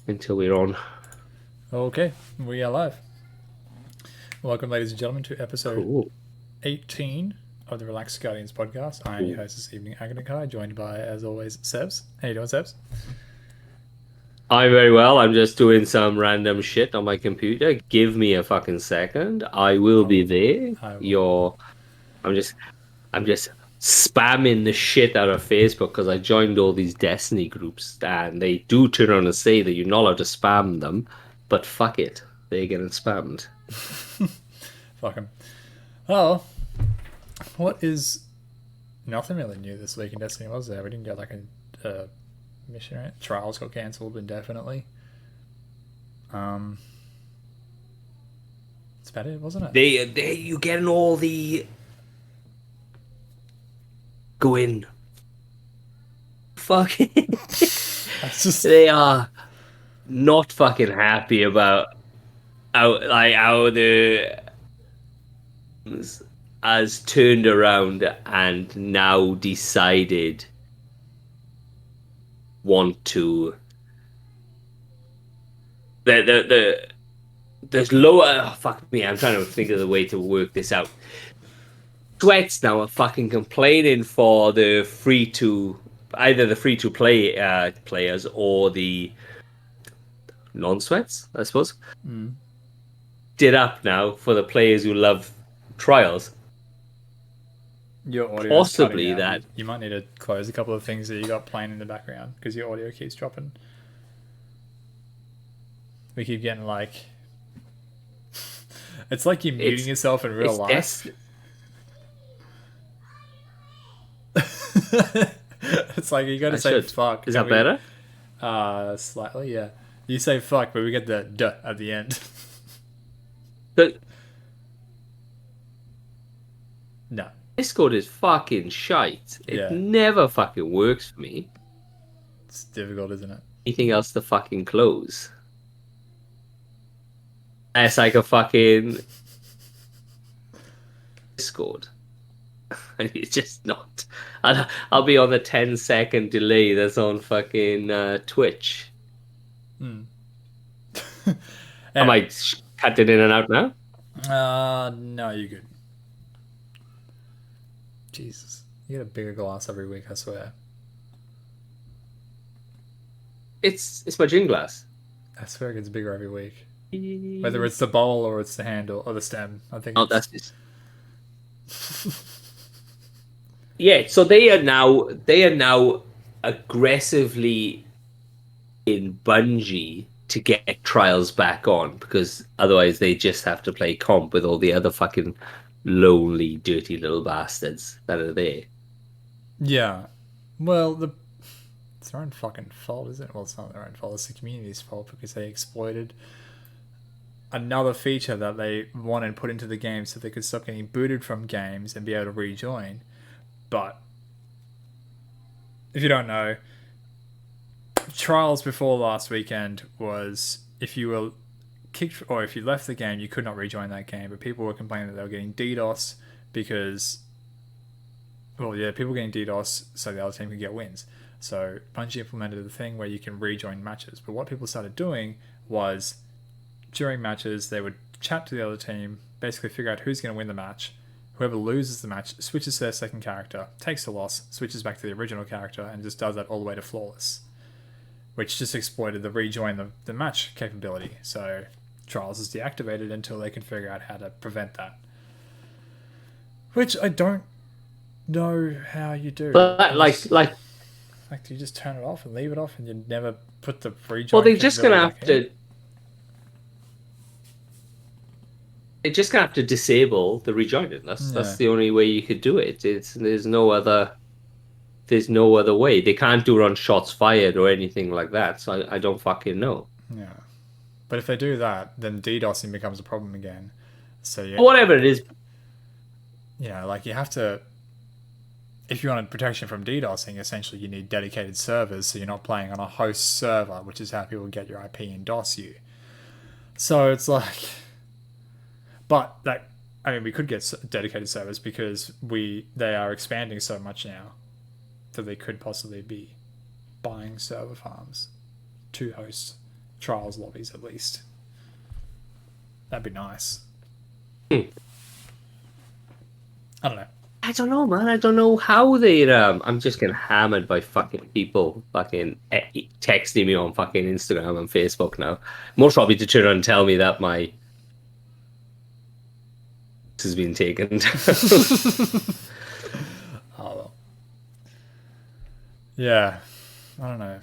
until we're on. Okay, we are live. Welcome, ladies and gentlemen, to episode Cool. 18 of the Relaxed Guardians podcast. I am your Cool. host this evening, Aganakai, joined by, as always, Sebs. How you doing, Sebs? I'm very well. I'm just doing some random shit on my computer. Give me a fucking second. I will I be will. there. I will. Your, I'm just spamming the shit out of Facebook because I joined all these Destiny groups, and they do turn around and say that you're not allowed to spam them, but fuck it, they're getting spammed. Fuck him. Oh, what is... Nothing really new this week in Destiny, was there? We didn't get like a mission, right? Trials got cancelled indefinitely. That's about it, wasn't it? You getting all the go in. Fucking, That's just... they are not fucking happy about how the has turned around and now decided want to the there's lower fuck me, I'm trying to think of the way to work this out. Sweats now are fucking complaining for the free to either the free to play players or the non-sweats, I suppose. Did up now for the players who love trials. Your audio is cutting Possibly out. You, that you might need to close a couple of things that you got playing in the background because your audio keeps dropping. We keep getting like... It's like you're muting it's yourself in real life. des- It's like you got to I say should. fuck. Is And that better? slightly, yeah. You say fuck, but we get the duh at the end. But No. Discord is fucking shite. It Yeah. never fucking works for me. It's difficult, isn't it? Anything else to fucking close? It's like a fucking Discord. And it's just not. I'll be on the 10-second delay that's on fucking Twitch. I Anyway. might cut it in and out now. No, you're good. Jesus. You get a bigger glass every week, I swear. It's my gin glass. I swear it gets bigger every week. Whether it's the bowl or it's the handle or the stem. I think Oh, it's... that's just yeah. So they are now aggressively in Bungie to get trials back on because otherwise they just have to play comp with all the other fucking lonely, dirty little bastards that are there. Yeah. Well, it's their own fucking fault, isn't it? Well, it's not their own fault. It's the community's fault because they exploited another feature that they wanted put into the game so they could stop getting booted from games and be able to rejoin. But if you don't know, trials before last weekend was if you were kicked or if you left the game, you could not rejoin that game. But people were complaining that they were getting DDoS because, well, yeah, people were getting DDoS so the other team could get wins. So Bungie implemented the thing where you can rejoin matches. But what people started doing was during matches, they would chat to the other team, basically figure out who's going to win the match. Whoever loses the match switches to their second character, takes the loss, switches back to the original character, and just does that all the way to flawless, which just exploited the rejoin the match capability. So Trials is deactivated until they can figure out how to prevent that. Which I don't know how you do. But like, do you just turn it off and leave it off, and you never put the rejoin? well, they're just gonna capability have back in? to. They're just gonna have to disable the rejoining. That's Yeah. the only way you could do it. There's no other way. They can't do it on shots fired or anything like that. So I don't fucking know. Yeah. But if they do that, then DDoSing becomes a problem again. So Whatever it is, like you have to, if you wanted protection from DDoSing, essentially you need dedicated servers, so you're not playing on a host server, which is how people get your IP and DOS you. So it's like, but that, I mean, we could get dedicated servers because they are expanding so much now that they could possibly be buying server farms to host trials lobbies at least. That'd be nice. Hmm. I don't know. I don't know, man. I don't know how they. I'm just getting hammered by fucking people fucking texting me on fucking Instagram and Facebook now. Most probably to turn around and tell me that my has been taken. Oh well. Yeah, I don't know.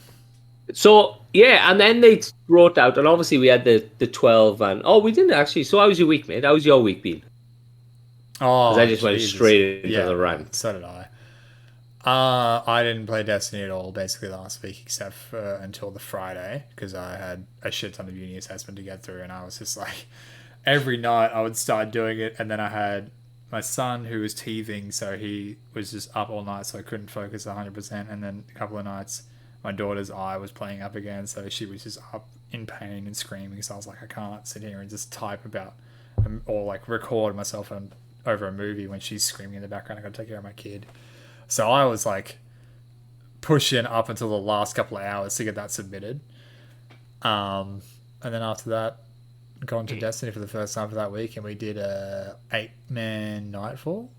So yeah, and then they wrote out, and obviously we had the 12, and we didn't actually. So how was your week, mate? How was your week been? Because Oh, I just went Jesus. straight into Yeah, the rant. so did I. I didn't play Destiny at all basically last week, except for until the Friday, because I had a shit ton of uni assessment to get through, and I was just like, every night I would start doing it, and then I had my son who was teething, so he was just up all night, so I couldn't focus 100%, and then a couple of nights my daughter's eye was playing up again, so she was just up in pain and screaming, so I was like, I can't sit here and just type about or like record myself over a movie when she's screaming in the background. I gotta take care of my kid. So I was like pushing up until the last couple of hours to get that submitted. And then after that, gone to Destiny for the first time for that week, and we did a 8-man Nightfall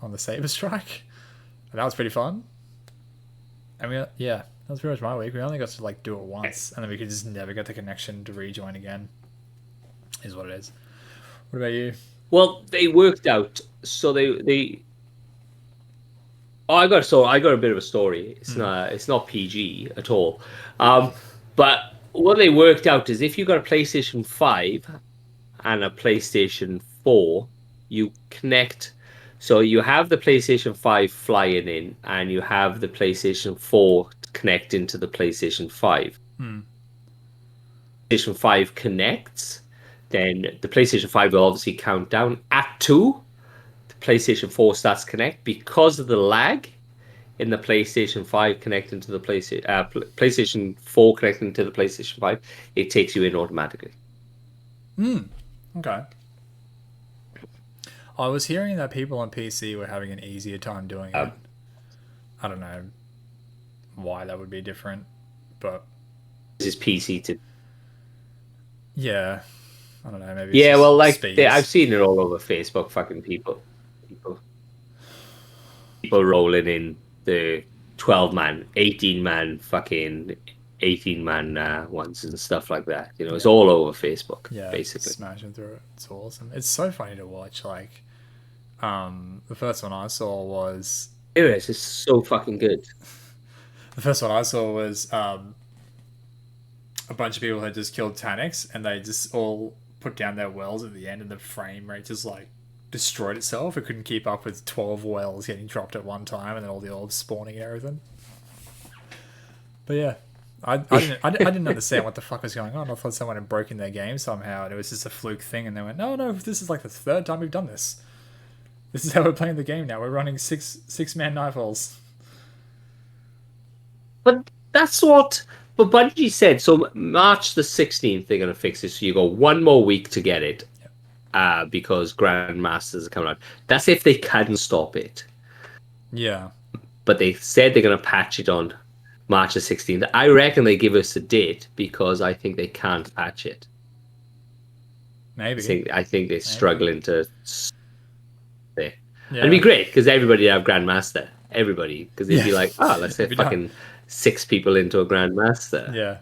on the Saber Strike, and that was pretty fun. I mean, yeah, that was pretty much my week. We only got to like do it once, and then we could just never get the connection to rejoin again. Is what it is. What about you? Well, they worked out. So they. Oh, I got a bit of a story. It's not PG at all. But what they worked out is if you got a PlayStation 5 and a PlayStation 4, you connect. So you have the PlayStation 5 flying in, and you have the PlayStation 4 connecting to the PlayStation 5. PlayStation 5 connects, then the PlayStation 5 will obviously count down at 2. The PlayStation 4 starts to connect because of the lag in the PlayStation 5 connecting to the PlayStation 4 connecting to the PlayStation 5. It takes you in automatically. Okay. I was hearing that people on PC were having an easier time doing it. I don't know why that would be different, but This is PC to. yeah, I don't know. Maybe it's Yeah, just well, like speeds. I've seen it all over Facebook. Fucking people rolling in the 12-man, 18-man, fucking 18-man ones and stuff like that. You know, it's all over Facebook. Yeah, basically. smashing through it. It's awesome. It's so funny to watch. Like, the first one I saw was It is. It's so fucking good. A bunch of people had just killed Tanix, and they just all put down their wells at the end, and the frame rate just like destroyed itself. It couldn't keep up with 12 wells getting dropped at one time, and then all the orbs spawning and everything. But yeah, I didn't understand what the fuck was going on. I thought someone had broken their game somehow, and it was just a fluke thing. And they went, no, this is like the third time we've done this. This is how we're playing the game now. We're running six-man Nightfalls. But that's what. But Bungie said so. March the 16th, they're gonna fix it. So you got one more week to get it, because Grandmasters are coming out. That's if they can stop it. Yeah. But they said they're gonna patch it on March the 16th. I reckon they give us a date because I think they can't patch it. Maybe. I think they're struggling to. Yeah. It'd be great because everybody would have Grandmaster. Everybody, because they'd be like, let's say fucking 6 people into a Grandmaster. Yeah.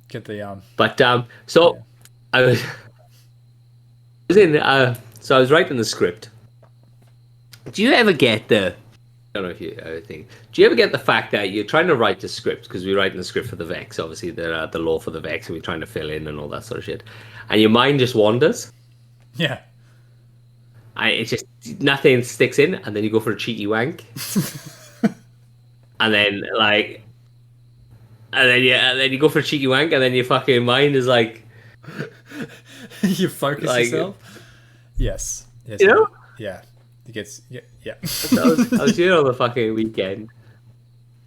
Get the But so yeah. I was in. So I was writing the script. Do you ever get the? I don't know if you ever think. Do you ever get the fact that you're trying to write the script because we're writing the script for the Vex? Obviously, the law for the Vex, and we're trying to fill in and all that sort of shit, and your mind just wanders. Yeah. It just nothing sticks in, and then you go for a cheeky wank, and then you go for a cheeky wank, and then your fucking mind is like, you focus yourself. Yes. You know? Yeah. It gets yeah. I was here on the fucking weekend.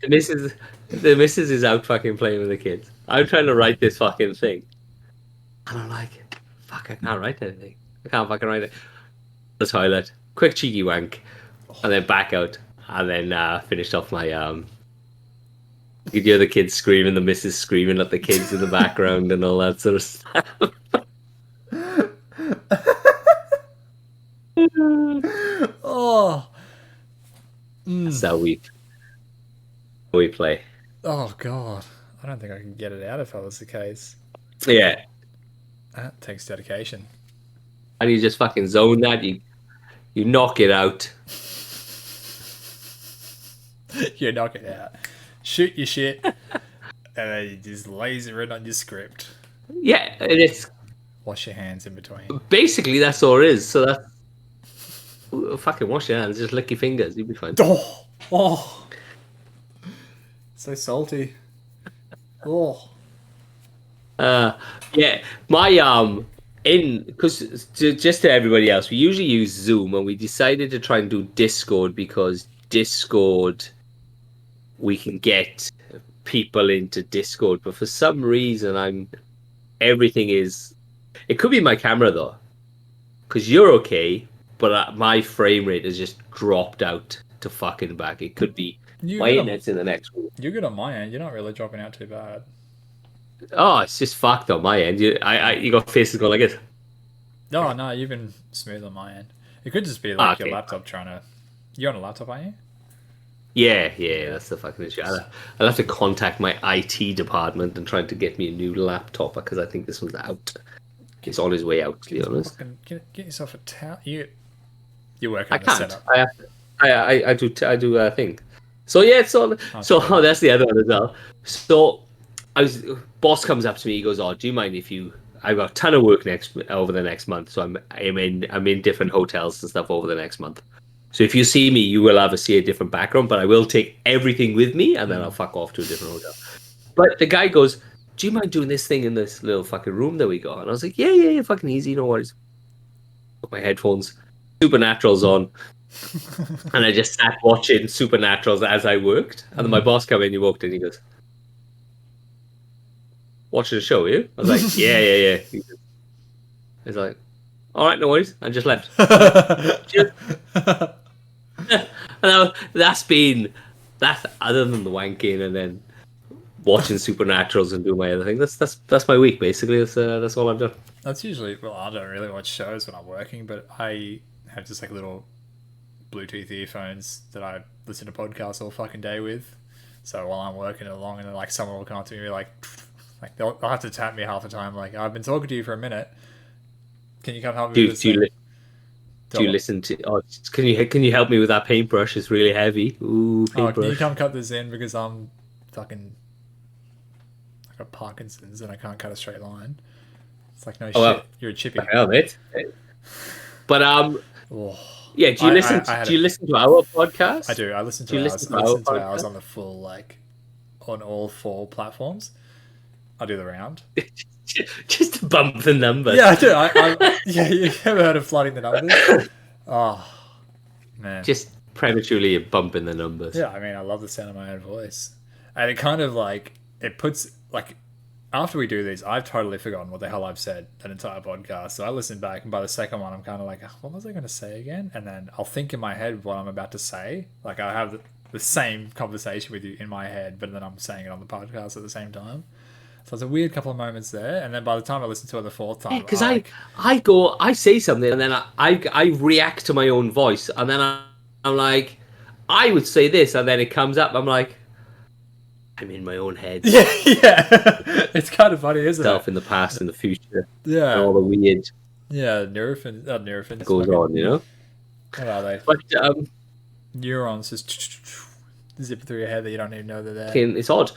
The missus is out fucking playing with the kids. I'm trying to write this fucking thing, and I'm like, fuck, I can't write anything. I can't fucking write it. The toilet, quick cheeky wank, and then back out, and then finished off my You could hear the kids screaming, the missus screaming at the kids in the background and all that sort of stuff. Oh, That's how we play. oh God. I don't think I can get it out if that was the case. Yeah. That takes dedication. And you just fucking zone that, you knock it out. You knock it out. Shoot your shit. And then you just laser it on your script. Yeah, and it's Wash your hands in between. basically that's all it is. So that's fucking wash your hands, just lick your fingers, you'll be fine. Oh, oh, so salty. Oh, Yeah, my in because just to everybody else, we usually use Zoom, and we decided to try and do Discord because Discord we can get people into Discord, but for some reason everything is. It could be my camera though, because you're okay, but my frame rate has just dropped out to fucking back. It could be my internet's in the next room. you're good on my end. You're not really dropping out too bad. Oh, it's just fucked on my end. You got faces going like this. No, no, you've been smooth on my end. It could just be like Okay. your laptop trying to. You're on a laptop, aren't you? Yeah, that's the fucking issue. I'll have to contact my IT department and try to get me a new laptop because I think this one's out. It's on his way out, to be honest. Fucking get yourself a towel. You work I on the can't. setup. I have to. I do a thing. So yeah, it's on. So cool. that's the other one as well. So boss comes up to me. He goes, "Oh, do you mind if you? I've got a ton of work over the next month. So I'm in different hotels and stuff over the next month. So if you see me, you will see a different background, but I will take everything with me, and then I'll fuck off to a different hotel." But the guy goes, "Do you mind doing this thing in this little fucking room that we got?" And I was like, "Yeah, fucking easy, no worries." Put my headphones, Supernatural's on, and I just sat watching Supernaturals as I worked. And then my boss came in, he walked in, he goes, "Watching the show, are you?" I was like, "Yeah." He's like, "All right, no worries," and just left. And that's other than the wanking and then watching Supernaturals and doing my other thing. That's my week basically. That's all I've done. That's usually I don't really watch shows when I'm working, but I have just like little Bluetooth earphones that I listen to podcasts all fucking day with. So while I'm working along, and then like someone will come up to me and be like they'll have to tap me half the time. Like, "I've been talking to you for a minute. Can you come help me with this thing?" Do you listen to? Oh, can you help me with that paintbrush? It's really heavy. Ooh, Oh, can you paintbrush. come cut this in because I'm fucking I got Parkinson's and I can't cut a straight line. It's like, no shit, well, you're a chippy. Hell, mate. But Oh. yeah. Do you listen? Do you listen to our podcast? I do. I listen Do you to listen ours. to I our listen to ours podcast? on the full, like, on all 4 platforms. I do the round. Just to bump the numbers. Yeah, I do. Yeah, you ever heard of flooding the numbers? Oh, man. Just prematurely bumping the numbers. Yeah, I mean, I love the sound of my own voice. And it kind of, like, it puts, like, after we do these, I've totally forgotten what the hell I've said that entire podcast. So I listen back, and by the second one, I'm kind of like, what was I going to say again? And then I'll think in my head what I'm about to say. Like, I have the same conversation with you in my head, but then I'm saying it on the podcast at the same time. So it's a weird couple of moments there. And then by the time I listen to it the 4th time, Because I say something and then I react to my own voice, and then I'm like, I would say this, and then it comes up. I'm like, I'm in my own head. yeah. It's kind of funny, isn't Self it? in the past and the future. Yeah. And all the weird Yeah, neurofins goes on, you know. What are they? But Neurons just zip through your head that you don't even know they're there. it's odd.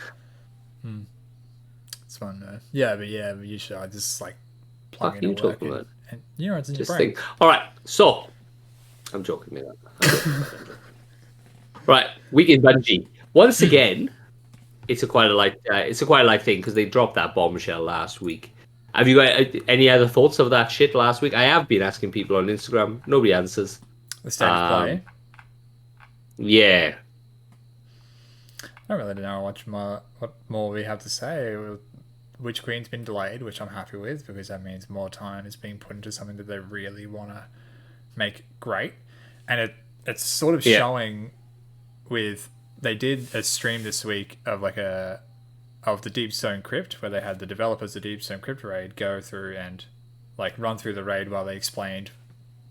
It's fun, though. Yeah, but usually I just like plug Fuck in you to work talking about? and neurons in your Just brain. think. All right, so I'm joking, man. Right, weekend Bungie. Once again, it's a quite a light thing because they dropped that bombshell last week. Have you got any other thoughts of that shit last week? I have been asking people on Instagram. Nobody answers. The state of play. Yeah. I don't really know what more we have to say. Witch Queen's been delayed, which I'm happy with because that means more time is being put into something that they really want to make great, and it's sort of showing with they did a stream this week of the Deepstone Crypt, where they had the developers of Deepstone Crypt raid go through and like run through the raid while they explained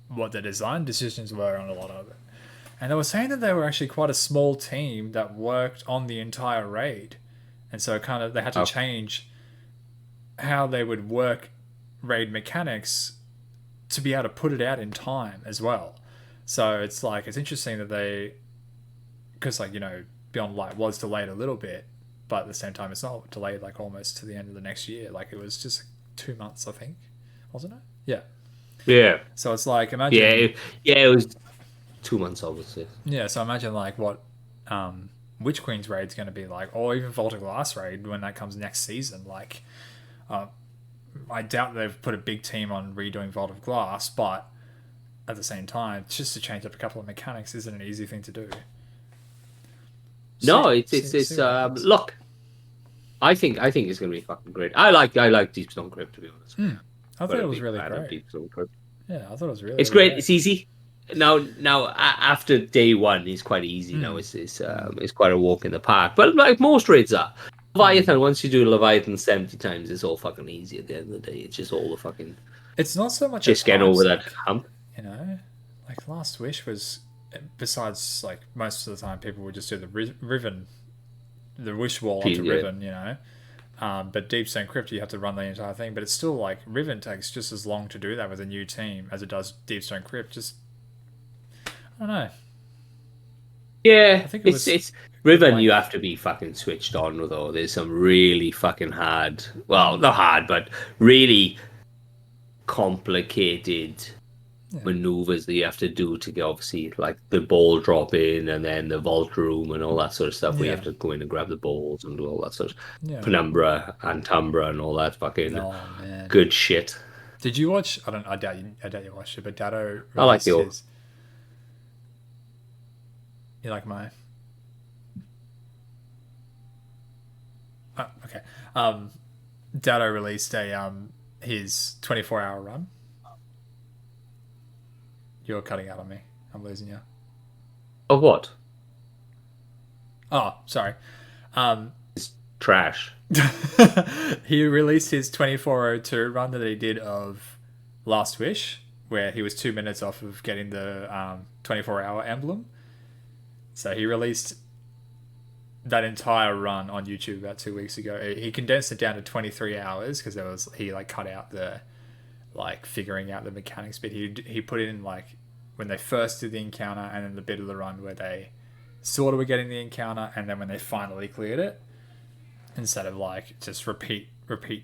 what the design decisions were on a lot of it. And they were saying that they were actually quite a small team that worked on the entire raid, and so kind of they had to change how they would work raid mechanics to be able to put it out in time as well. So it's like it's interesting that they, because like Beyond Light was delayed a little bit, but at the same time it's not delayed like almost to the end of the next year. Like it was just 2 months, I think, wasn't it? Yeah. Yeah. So it's like imagine. It was 2 months, obviously. Yeah. So imagine like what Witch Queen's raid's going to be like, or even Vault of Glass raid when that comes next season. Like, I doubt they've put a big team on redoing Vault of Glass, but at the same time, just to change up a couple of mechanics isn't an easy thing to do. No, it's look. I think it's gonna be fucking great. I like Deepstone Crypt, to be honest. I thought it was really great. Yeah, I thought it was really. It's great. It's easy. Now after day one, it's quite easy. Now it's quite a walk in the park. But like most raids are, Leviathan. Once you do Leviathan 70 times, it's all fucking easy. At the end of the day, it's just all the fucking. It's not so much just getting over that hump. Like Last Wish was. Besides, like most of the time, people would just do the Riven, the Wish Wall onto Riven, but Deepstone Crypt, you have to run the entire thing. But it's still like Riven takes just as long to do that with a new team as it does Deepstone Crypt. Just I don't know. Yeah, I think it's Riven. Like, you have to be fucking switched on, though. There's some really fucking hard. Well, not hard, but really complicated. Maneuvers that you have to do to get, obviously, like the ball drop in and then the vault room and all that sort of stuff. We have to go in and grab the balls and do all that sort of Penumbra and Tumbra and all that fucking good shit. Did you watch? I doubt you watched it, but Datto. I like the old. You like my? Oh, okay. Datto released his 24-hour run. You're cutting out on me. I'm losing you. Of what? Oh, sorry. It's trash. He released his 2402 run that he did of Last Wish, where he was 2 minutes off of getting the 24-hour emblem. So he released that entire run on YouTube about 2 weeks ago. He condensed it down to 23 hours because he cut out the figuring out the mechanics bit. He put it in when they first did the encounter and then the bit of the run where they sort of were getting the encounter and then when they finally cleared it, instead of just repeat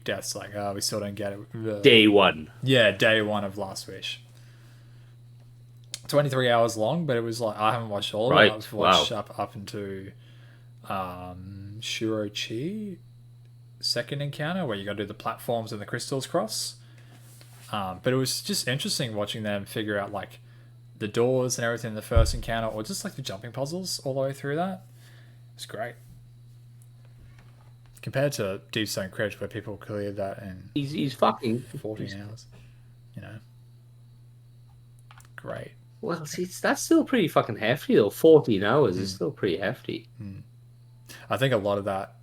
deaths we still don't get it. Day one. Yeah, day one of Last Wish. 23 hours long, but it was I haven't watched all of it. I've watched up into Shirochi second encounter where you got to do the platforms and the crystals cross. But it was just interesting watching them figure out the doors and everything in the first encounter, or just the jumping puzzles all the way through that. It's great. Compared to Deepstone Crypt, where people cleared that in he's fucking 14 hours. Great. Well, see, that's still pretty fucking hefty though. 14 hours is still pretty hefty. I think a lot of that.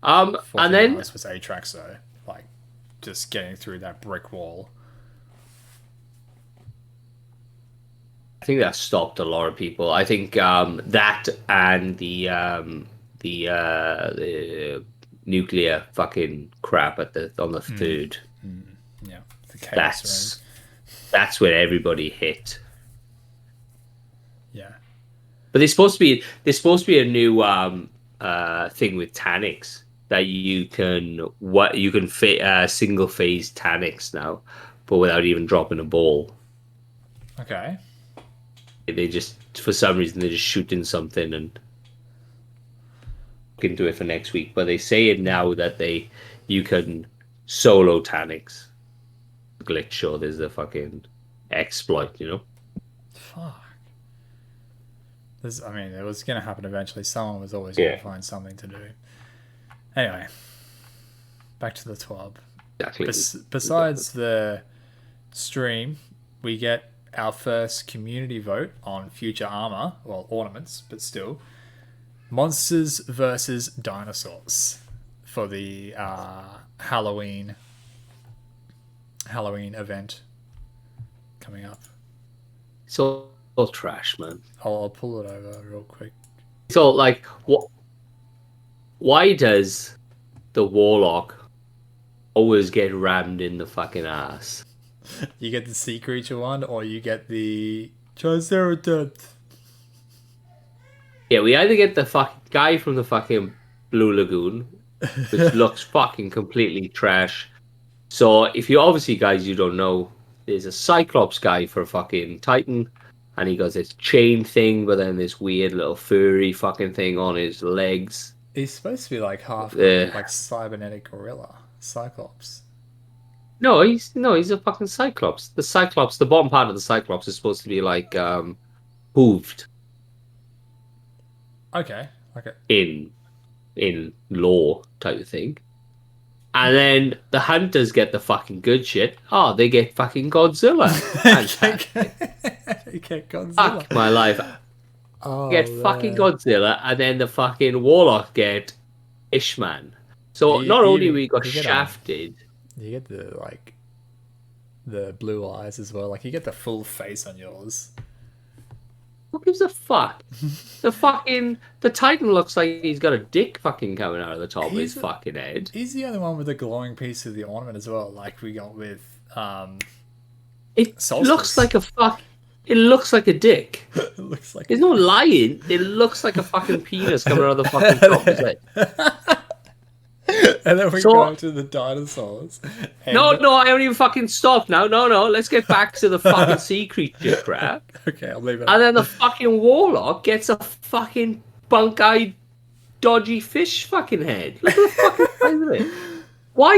And then was Atrax though, just getting through that brick wall. I think that stopped a lot of people. I think that and the nuclear fucking crap on the third. Yeah, the chaos that's where everybody hit. Yeah, but there's supposed to be a new thing with Taniks that you can single phase Taniks now, but without even dropping a ball. Okay. They just, for some reason, they're just shooting something and can do it for next week. But they say it now that you can solo Taniks glitch, or there's a fucking exploit, Fuck. It was going to happen eventually. Someone was always going to find something to do. Anyway, back to the TWAB. Exactly. Besides the stream, we get our first community vote on future armor, well, ornaments, but still. Monsters versus Dinosaurs for the Halloween event coming up. It's all trash, man. I'll pull it over real quick. So, like, what? Why does the warlock always get rammed in the fucking ass? You get the sea creature one, or you get the Triceratops. Yeah, we either get the guy from the fucking Blue Lagoon, which looks fucking completely trash. So, if you obviously, guys, you don't know, there's a Cyclops guy for fucking Titan, and he got this chain thing, but then this weird little furry fucking thing on his legs. He's supposed to be like half like cybernetic gorilla, Cyclops. No, he's a fucking Cyclops. The bottom part of the Cyclops is supposed to be like hooved Okay. in lore type of thing. And then the hunters get the fucking good shit. Oh, they get fucking Godzilla. You get Godzilla. Fuck my life. Oh, Get fucking Godzilla, and then the fucking warlock get Ishman. So not only we got shafted. You get the blue eyes as well. Like you get the full face on yours. Who gives a fuck? The Titan looks like he's got a dick fucking coming out of the top of his fucking head. He's the only one with a glowing piece of the ornament as well, like we got with It Solstice. looks like a fuck. It looks like a dick. It looks like There's no lying. It looks like a fucking penis coming out of the fucking top of his head. And then we go to the dinosaurs. No, I haven't even fucking stopped now. No, let's get back to the fucking sea creature crap. Okay, I'll leave it. And then the fucking warlock gets a fucking bunk-eyed, dodgy fish fucking head. Look at the fucking size of it. Why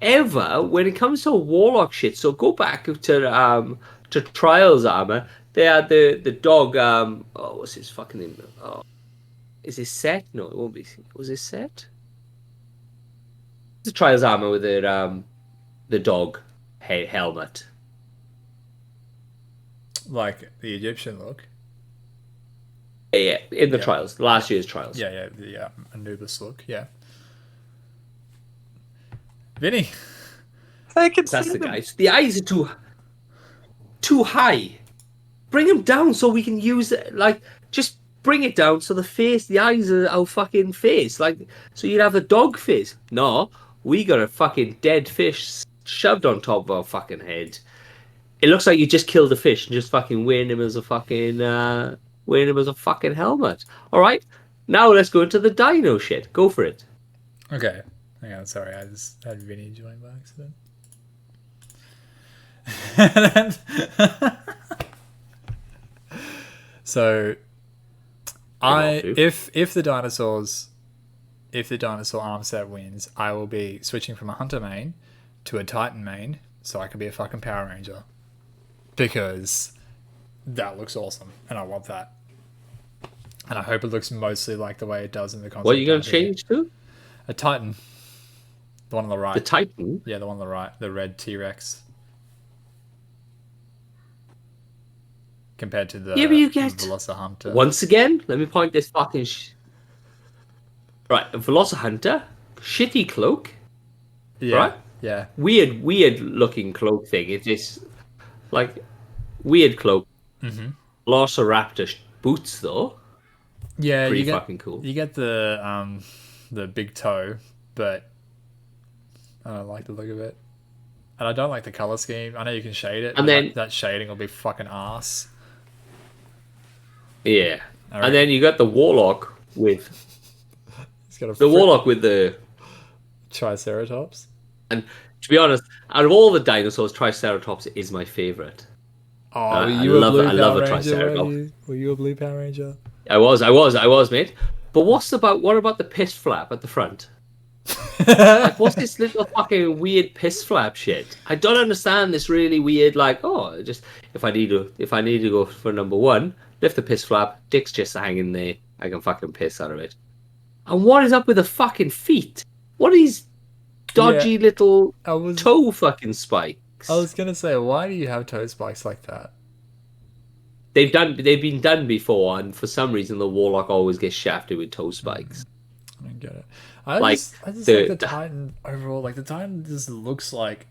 ever, when it comes to warlock shit, so go back to Trials armor, they had the dog, what's his fucking name? Oh, is it Set? No, it won't be. Was it Set? The Trials armor with the dog helmet. Like the Egyptian look. Yeah, in the Trials, last year's Trials. Yeah, the Anubis look. Yeah. Vinny, That's the guys. The eyes are too high. Bring them down so we can use it. Like, just bring it down so the eyes are our fucking face. Like, so you'd have a dog face. No, we got a fucking dead fish shoved on top of our fucking head. It looks like you just killed a fish and just fucking wearing him as a fucking helmet. All right, now let's go into the dino shit. Go for it. Okay. Hang on, sorry, I just had Vinny join by accident. So, if the dinosaur arm set wins, I will be switching from a hunter main to a titan main, so I can be a fucking Power Ranger, because that looks awesome, and I want that, and I hope it looks mostly like the way it does in the concept. What are you going to change to? A titan. The one on the right. The Titan? Yeah, the one on the right. The red T-Rex. Compared to the but you get... Velocihunter. Once again, let me point this fucking... Right, a Velocihunter. Shitty cloak. Yeah. Right? Yeah. Weird looking cloak thing. It's just... Like, weird cloak. Mm-hmm. Velociraptor boots, though. Yeah, Pretty fucking cool. You get the big toe, but... I don't like the look of it. And I don't like the color scheme. I know you can shade it, and then that shading will be fucking ass. Yeah. And then you got the warlock with warlock with the Triceratops. And to be honest, out of all the dinosaurs, Triceratops is my favorite. Oh, I love a Triceratops. Were you a blue Power Ranger? I was, mate. But what about the piss flap at the front? Like, what's this little fucking weird piss flap shit? I don't understand this really weird, like, just if I need to go for number one, lift the piss flap, dick's just hanging there, I can fucking piss out of it. And what is up with the fucking feet? What are these dodgy little toe fucking spikes? I was gonna say, why do you have toe spikes like that? they've been done before, and for some reason the warlock always gets shafted with toe spikes. I don't get it. I Like just like the the Titan overall. Like the Titan just looks like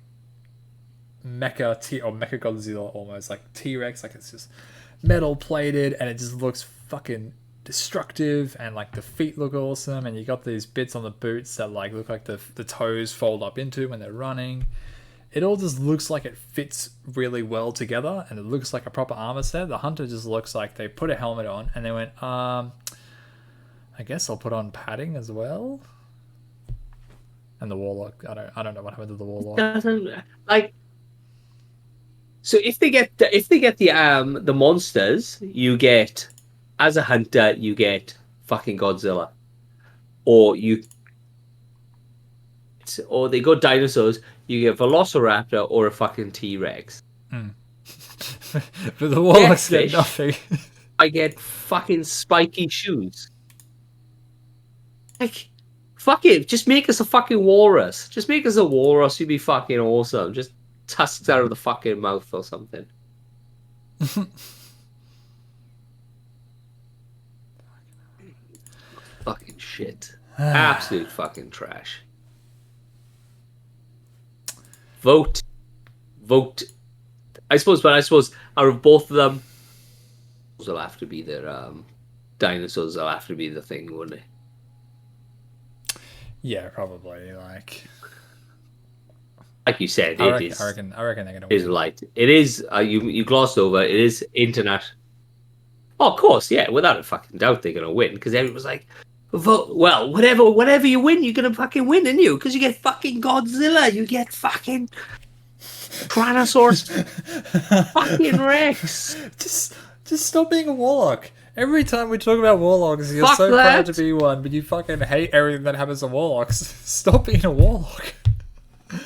Mecha T or Mecha Godzilla almost like T-Rex. Like it's just metal plated and it just looks fucking destructive. And like the feet look awesome. And you got these bits on the boots that like look like the toes fold up into when they're running. It all just looks like it fits really well together, and it looks like a proper armor set. The Hunter just looks like they put a helmet on and they went, I guess I'll put on padding as well. And the Warlock, I don't know what happened to the Warlock. doesn't like. So if they get the monsters, you get as a hunter, you get fucking Godzilla, or they go dinosaurs, you get Velociraptor or a fucking T-Rex. But the Warlocks Fish. get nothing. I get fucking spiky shoes. Like, fuck it, just make us a fucking walrus. Just make us a walrus. You'd be fucking awesome. Just tusks out of the fucking mouth or something. Fucking shit. Absolute fucking trash. Vote. I suppose out of both of them, will have to be their dinosaurs. Will have to be the thing, wouldn't it? Yeah, probably. Like you said, I reckon they're gonna is win. light. It is. You glossed over. It is internet. Oh, of course, yeah. Without a fucking doubt, they're gonna win because everyone's like, vote. Well, whatever you win, you're gonna fucking win, aren't you? Because you get fucking Godzilla, you get fucking Tyrannosaurus, fucking Rex. Just stop being a Warlock. Every time we talk about Warlocks, you're Fuck so that. proud to be one, but you fucking hate everything that happens to Warlocks. Stop being a Warlock.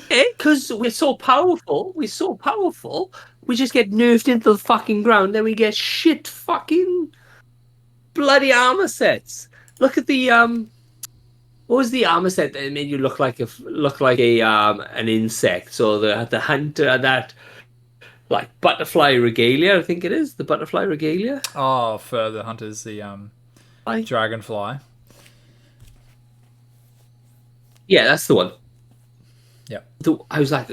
Because we're so powerful. We're so powerful. We just get nerfed into the fucking ground, then we get shit fucking bloody armor sets. Look at the what was the armor set that made you look like a an insect? So the hunter that like butterfly regalia, I think it is the butterfly regalia. Oh, for the Hunters, the Dragonfly. Yeah, that's the one. Yep. I was like,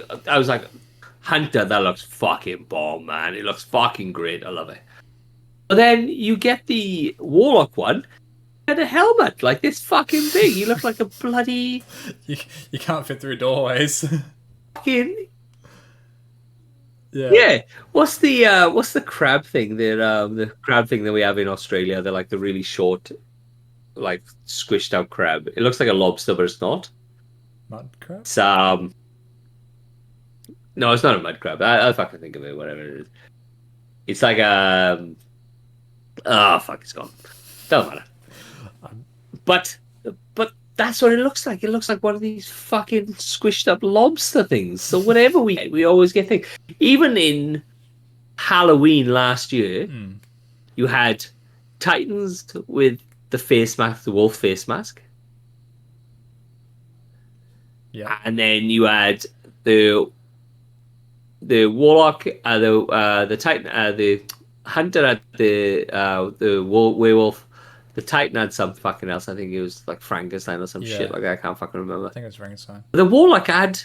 Hunter, that looks fucking bomb, man. It looks fucking great. I love it. But then you get the Warlock one and a helmet like this fucking big. You look like a bloody You can't fit through doorways. fucking Yeah. yeah. What's the crab thing? The crab thing that we have in Australia. They're like the really short, like squished out crab. It looks like a lobster, but it's not. Mud crab? It's no, it's not a mud crab. I'll fucking think of it, whatever it is. It's like oh fuck, it's gone. Don't matter. But that's what it looks like. It looks like one of these fucking squished up lobster things. So whatever we always get things. Even in Halloween last year, you had Titans with the face mask, the wolf face mask. Yeah. And then you had the warlock, the titan, the hunter had the werewolf. The titan had some fucking else. I think it was like Frankenstein or some shit like that. I can't fucking remember. I think it was Frankenstein. The warlock had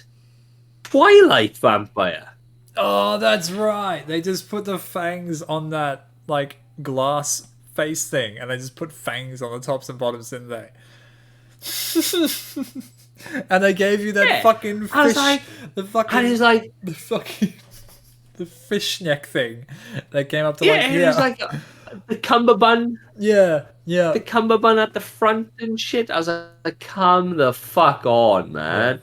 Twilight vampire. Oh, that's right. They just put the fangs on that like glass face thing, and they just put fangs on the tops and bottoms, didn't they? And they gave you that fucking fish. I was like, the fucking. and it was like the fucking the fish neck thing that came up to it was like the cummerbund. Yeah. The cummerbund at the front and shit. I was like, come the fuck on, man.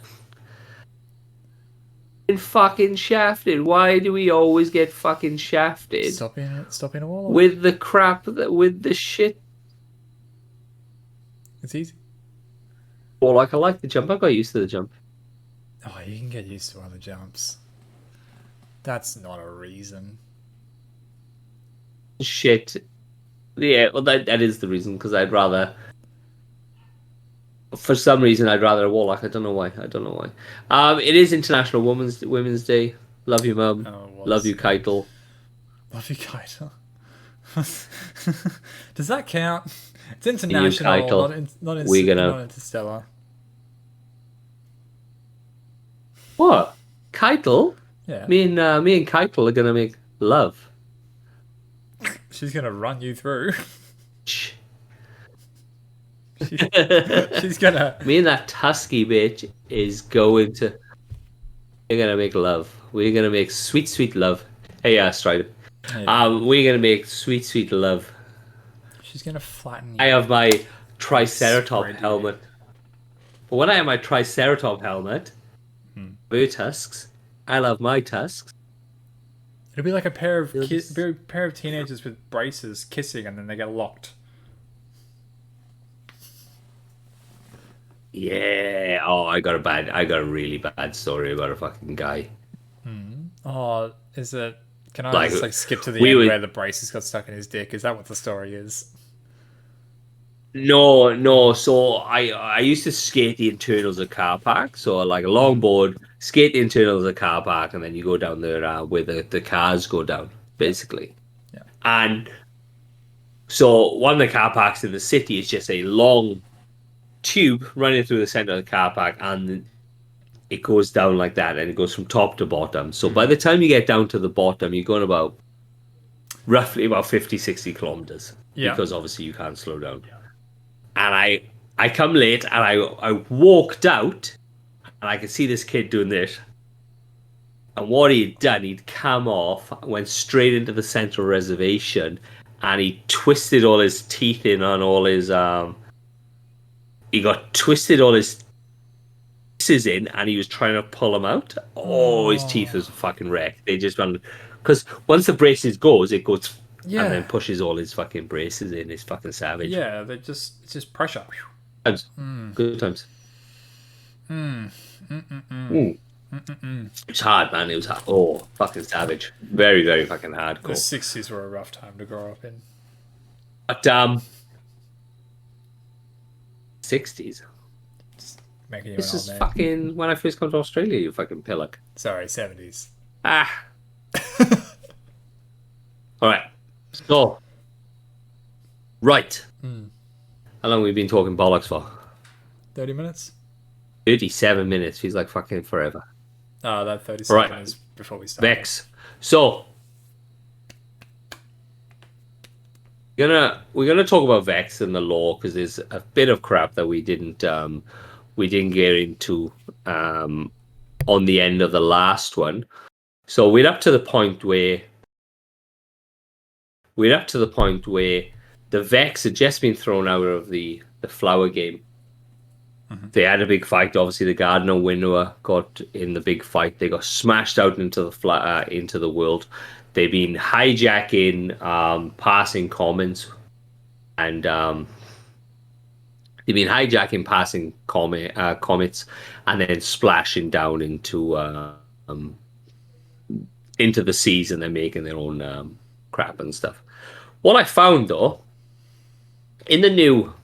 Fucking shafted. Why do we always get fucking shafted? Stop being a warlock. With the crap, with the shit. It's easy. Or like I like the jump. I got used to the jump. Oh, you can get used to other jumps. That's not a reason. Shit. Yeah, well that is the reason, because I'd rather. For some reason, I'd rather a warlock. I don't know why. It is International Women's Day. Love you, Mum. Oh, Love you, Keitel. Love you, Kaito. Does that count? It's And you, international, Keitel, we're not gonna interstellar. what? Keitel? Yeah, Me and Keitel are gonna make love. she's gonna run you through. Shh. she's she's gonna. Me and that Tusky bitch is going to. We're gonna make love. We're gonna make sweet, sweet love. Hey, Strider. Yeah, We're gonna make sweet, sweet love. she's gonna flatten I you have my and Triceratop spread you. helmet. But when I have my Triceratop helmet, Hmm. blue tusks. I love my tusks. It'll be like a pair of It'll just- pair of teenagers with braces kissing, and then they get locked. Yeah. Oh, I got a really bad story about a fucking guy. Oh, is it? Can I Like just like skip to the we end would where the braces got stuck in his dick? Is that what the story is? No, no. So I used to skate the internals of car park. So like a longboard, skate the internals of car park, and then you go down there where the cars go down, basically. Yeah. And so one of the car parks in the city is just a long tube running through the center of the car park, and it goes down like that, and it goes from top to bottom. So by the time you get down to the bottom, you're going about roughly about 50, 60 kilometers Yeah. because obviously you can't slow down. And I come late and I walked out and I could see this kid doing this. And what he'd done, he'd come off, went straight into the central reservation, and he twisted all his teeth in on all his he got twisted all his pieces in and he was trying to pull them out. Oh, his teeth was fucking wrecked. They just run because once the braces goes, it goes Yeah. and then pushes all his fucking braces in. It's fucking savage. Yeah, it's just pressure. Times. Good times. It's hard, man. It was hard. Oh, fucking savage. Very, very fucking The hardcore. 60s were a rough time to grow up in. But 60s. Making you This an is old man. fucking when I first come to Australia. You fucking pillock. Sorry, 70s. Ah. All right. So. Right. How long have we been talking bollocks for? 30 minutes? 37 minutes. Feels like fucking forever. Oh, that 30 Right. seconds is before we start. Vex. So. We're gonna talk about Vex and the law because there's a bit of crap that we didn't get into on the end of the last one. So we're up to the point where the Vex had just been thrown out of the flower game. They had a big fight. Obviously, the Gardener Winnower got in the big fight. They got smashed out into the world. They've been hijacking passing comments, and they've been hijacking passing comets, and then splashing down into the seas, and they're making their own crap and stuff. What I found though, in the new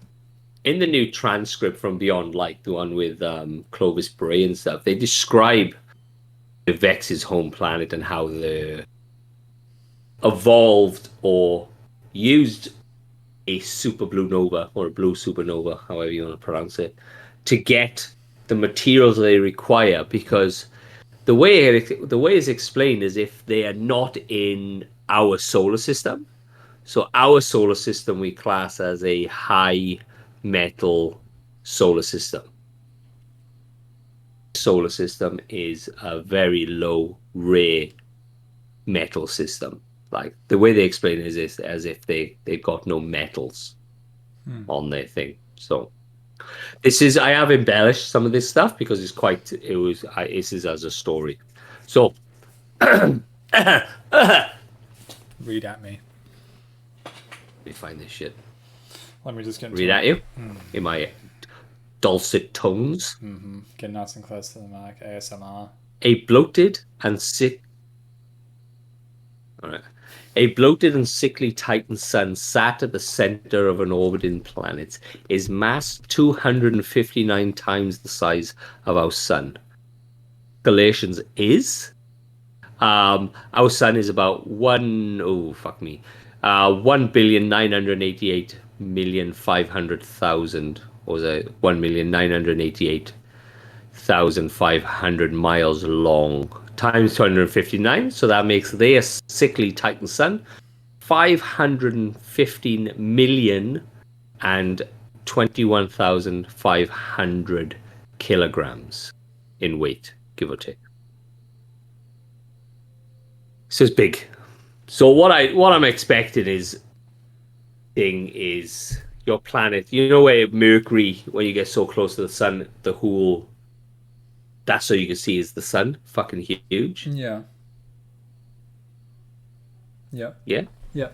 transcript from Beyond Light, the one with Clovis Bray and stuff, they describe the Vex's home planet and how they evolved or used a super blue nova or a blue supernova, however you want to pronounce it, to get the materials they require. Because the way it's explained is if they are not in our solar system. So our solar system we class as a high metal solar system. Solar system is a very low rare metal system. Like the way they explain it is as if they've got no metals on their thing. So this is I have embellished some of this stuff because this is as a story. So Read at me. let me find this shit. Let me just get into Read it. at you in my dulcet tones. Get nice and close to the mic. ASMR. A bloated and sick. All right. A bloated and sickly Titan sun sat at the center of an orbiting planet. His mass 259 times the size of our sun. Galatians is. Our sun is about 1 1,988,500,000, or was it 1,988,500 miles long, times 259. So that makes their sickly Titan sun 515 million and 21,500 kilograms in weight, give or take. So it's big. So what I'm expecting is your planet. You know where Mercury, when you get so close to the sun, the whole that's all you can see is the sun, fucking huge. Yeah. Yeah. Yeah. Yeah.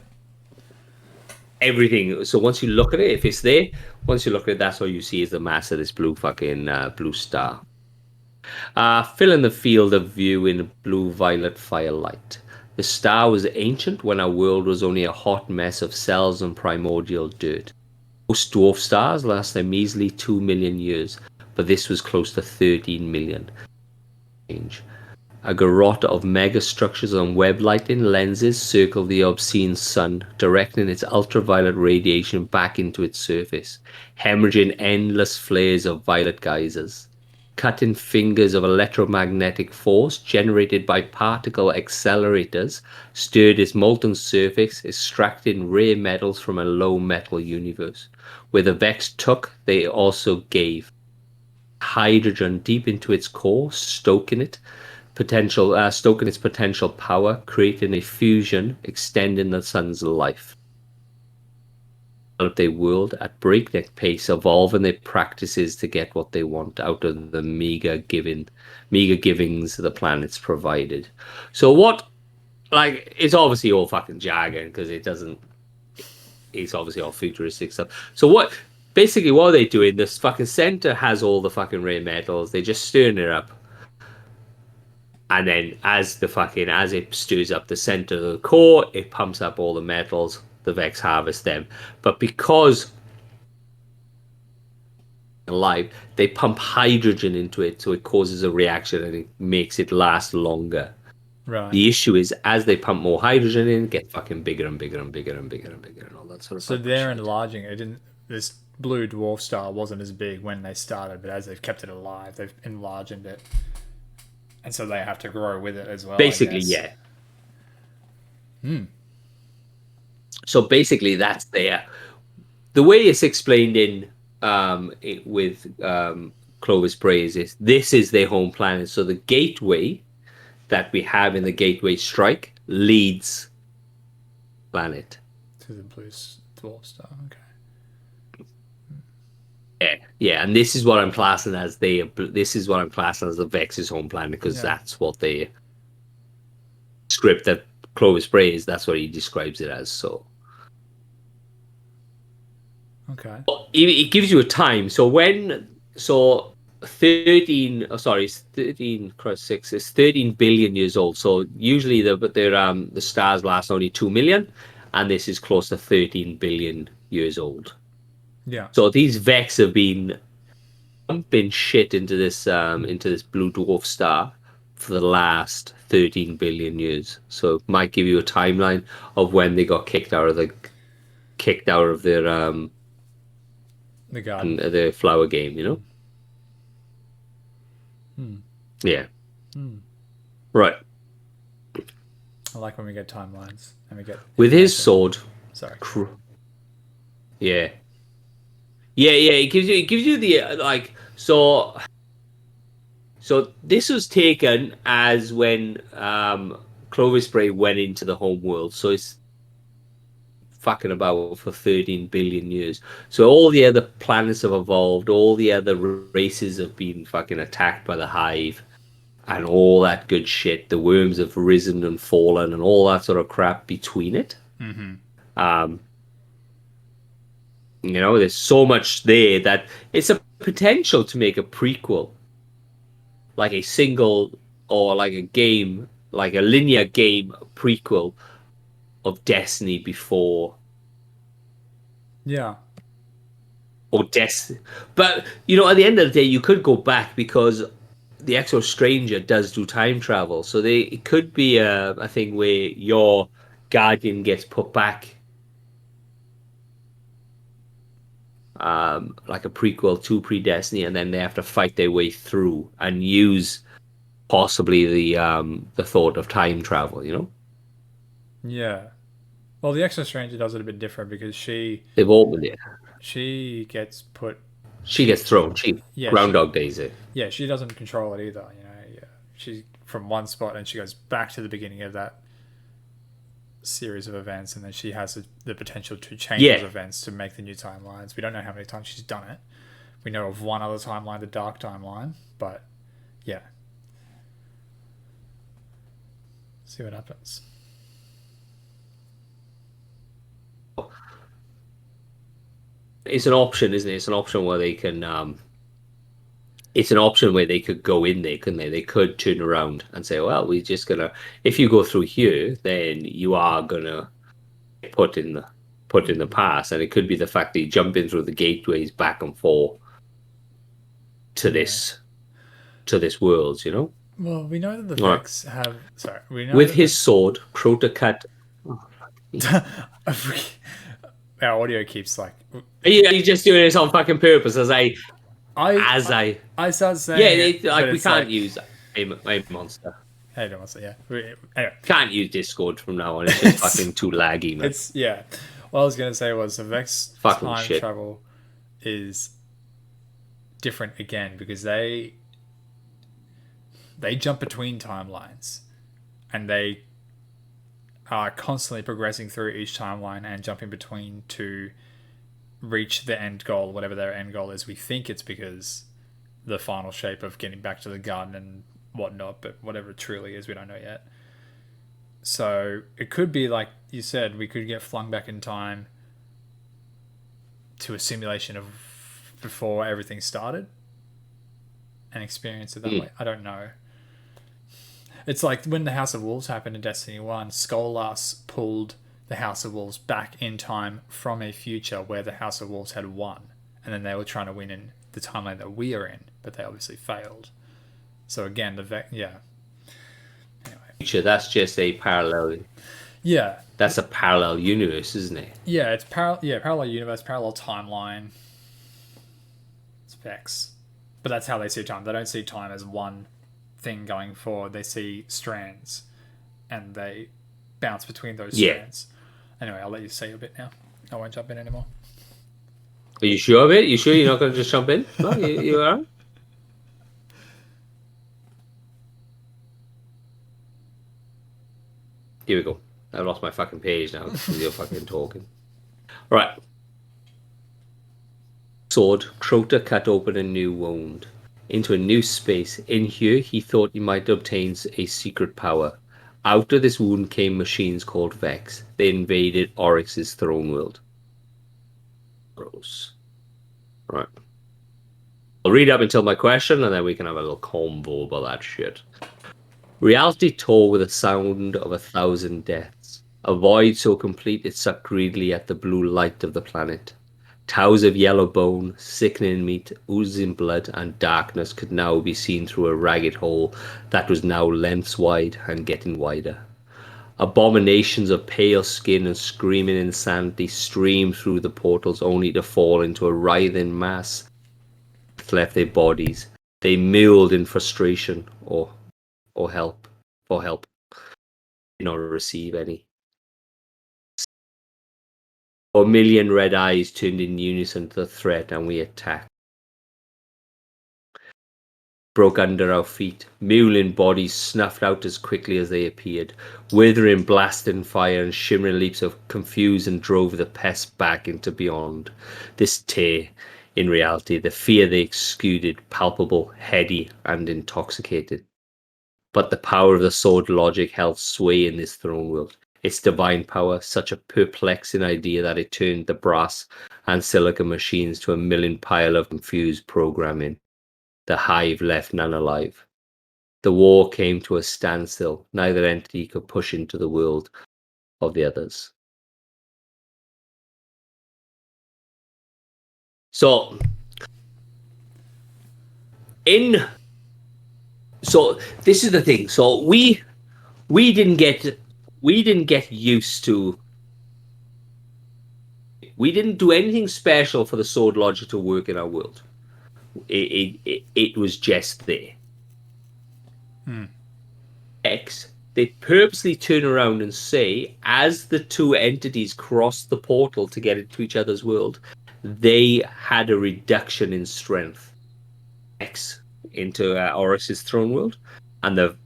Everything. So once you look at it, if it's there, once you look at it, that's all you see is the mass of this blue fucking blue star. Fill in the field of view in blue-violet firelight. The star was ancient when our world was only a hot mess of cells and primordial dirt. Most dwarf stars last a measly 2 million years, but this was close to 13 million. A garrote of megastructures on web lighting lenses circle the obscene sun, directing its ultraviolet radiation back into its surface, hemorrhaging endless flares of violet geysers. Cutting fingers of electromagnetic force generated by particle accelerators stirred its molten surface, extracting rare metals from a low metal universe. Where the Vex took, they also gave hydrogen deep into its core, stoking its potential power, creating a fusion, extending the sun's life. Their world at breakneck pace, evolving their practices to get what they want out of the meager givings the planets provided. So what, like, it's obviously all fucking jargon because it's obviously all futuristic stuff. So what are they doing? This fucking center has all the fucking rare metals. They just stirring it up. And then as it stirs up the center of the core, it pumps up all the metals. The Vex harvest them, but because alive, they pump hydrogen into it, so it causes a reaction and it makes it last longer. Right. The issue is, as they pump more hydrogen in, it gets fucking bigger and bigger and bigger and bigger and bigger and all that sort of. So they're enlarging it. This blue dwarf star wasn't as big when they started, but as they've kept it alive, they've enlarged it, and so they have to grow with it as well. Basically, yeah. So basically, that's the way it's explained in with Clovis Bray is this is their home planet. So the gateway that we have in the Gateway Strike leads planet to the blue dwarf star. Okay. Yeah, and this is what I'm classing as the Vex's home planet because that's what the script that Clovis Bray is. That's what he describes it as. So. Okay. It gives you a time. So 13 cross 6 is 13 billion years old. So usually the stars last only 2 million, and this is close to 13 billion years old. Yeah. So these Vex have been pumping shit into this blue dwarf star for the last 13 billion years. So it might give you a timeline of when they got kicked out of their the garden, the flower game, you know. Yeah. Right. I like when we get timelines and we get with his sword. Sorry. Yeah. It gives you the like so. So this was taken as when Clovis Bray went into the home world. So it's fucking about for 13 billion years. So all the other planets have evolved, all the other races have been fucking attacked by the Hive and all that good shit. The worms have risen and fallen and all that sort of crap between it. You know, there's so much there that it's a potential to make a prequel, like a single or like a game, like a linear game prequel of Destiny before. Yeah. Or Destiny. But, you know, at the end of the day, you could go back because the Exo Stranger does do time travel. So it could be a thing where your Guardian gets put back like a prequel to Predestiny, and then they have to fight their way through and use possibly the thought of time travel. You know, Yeah. Well, the Extra Stranger does it a bit different because they've opened it. she gets put. She gets thrown. She Yeah, Groundhog Days it. yeah, she doesn't control it either. You know, yeah, she's from one spot and she goes back to the beginning of that series of events, and then she has the potential to change Yeah. those events to make the new timelines. We don't know how many times she's done it. We know of one other timeline, the Dark Timeline, but yeah, see what happens. It's an option, isn't it? It's an option where they can. It's an option where they could go in there, couldn't they? They could turn around and say, "Well, we're just gonna. If you go through here, then you are gonna put in the past, and it could be the fact that you jump in through the gateways back and forth to Yeah. this world, you know." Well, we know that the Right. Vex have. Sorry, we know With that his sword, Crota cut. our audio keeps like. Are you just doing this on fucking purpose? I start saying. yeah, it, like but we it's can't use a monster. Hey, don't want to say yeah. Anyway, Can't use Discord from now on. It's just fucking too laggy, man. it's yeah. What I was gonna say was the Vex Fucking time shit. travel is different again because they jump between timelines and they are constantly progressing through each timeline and jumping between to reach the end goal, whatever their end goal is. We think it's because the final shape of getting back to the garden and whatnot, but whatever it truly is, we don't know yet. So it could be like you said, we could get flung back in time to a simulation of before everything started and experience it that way. I don't know. It's like when the House of Wolves happened in Destiny 1, Skolas pulled the House of Wolves back in time from a future where the House of Wolves had won. And then they were trying to win in the timeline that we are in, but they obviously failed. So again, yeah. Anyway. That's just a parallel. Yeah. That's a parallel universe, isn't it? Yeah, it's parallel universe, parallel timeline. It's Vex. But that's how they see time. They don't see time as one thing going forward. They see strands and they bounce between those strands. Anyway, I'll let you say a bit now. I won't jump in anymore. Are you sure of it? You sure you're not going to just jump in? No, you are? Here we go. I lost my fucking page now because you're fucking talking. Right. Sword, Crota cut open a new wound into a new space. In here, he thought he might obtain a secret power. Out of this wound came machines called Vex. They invaded Oryx's throne world. Gross. Right. I'll read up until my question, and then we can have a little convo about that shit. Reality tore with the sound of 1,000 deaths. A void so complete it sucked greedily at the blue light of the planet. Towers of yellow bone, sickening meat, oozing blood, and darkness could now be seen through a ragged hole that was now lengths wide and getting wider. Abominations of pale skin and screaming insanity streamed through the portals only to fall into a writhing mass that left their bodies. They milled in frustration or help. For help. Did not receive any. 4 million red eyes turned in unison to the threat, and we attacked. Broke under our feet. Mewling bodies snuffed out as quickly as they appeared. Withering blasting fire and shimmering leaps of confusion drove the pests back into beyond. This tear, in reality, the fear they exuded, palpable, heady, and intoxicated. But the power of the sword logic held sway in this throne world. Its divine power, such a perplexing idea that it turned the brass and silicon machines to a milling pile of confused programming. The hive left none alive. The war came to a standstill. Neither entity could push into the world of the others. So this is the thing. So we didn't get used to We didn't do anything special for the sword logic to work in our world. It was just there. X, they purposely turn around and say, as the two entities crossed the portal to get into each other's world, they had a reduction in strength. X into Horus's throne world, and the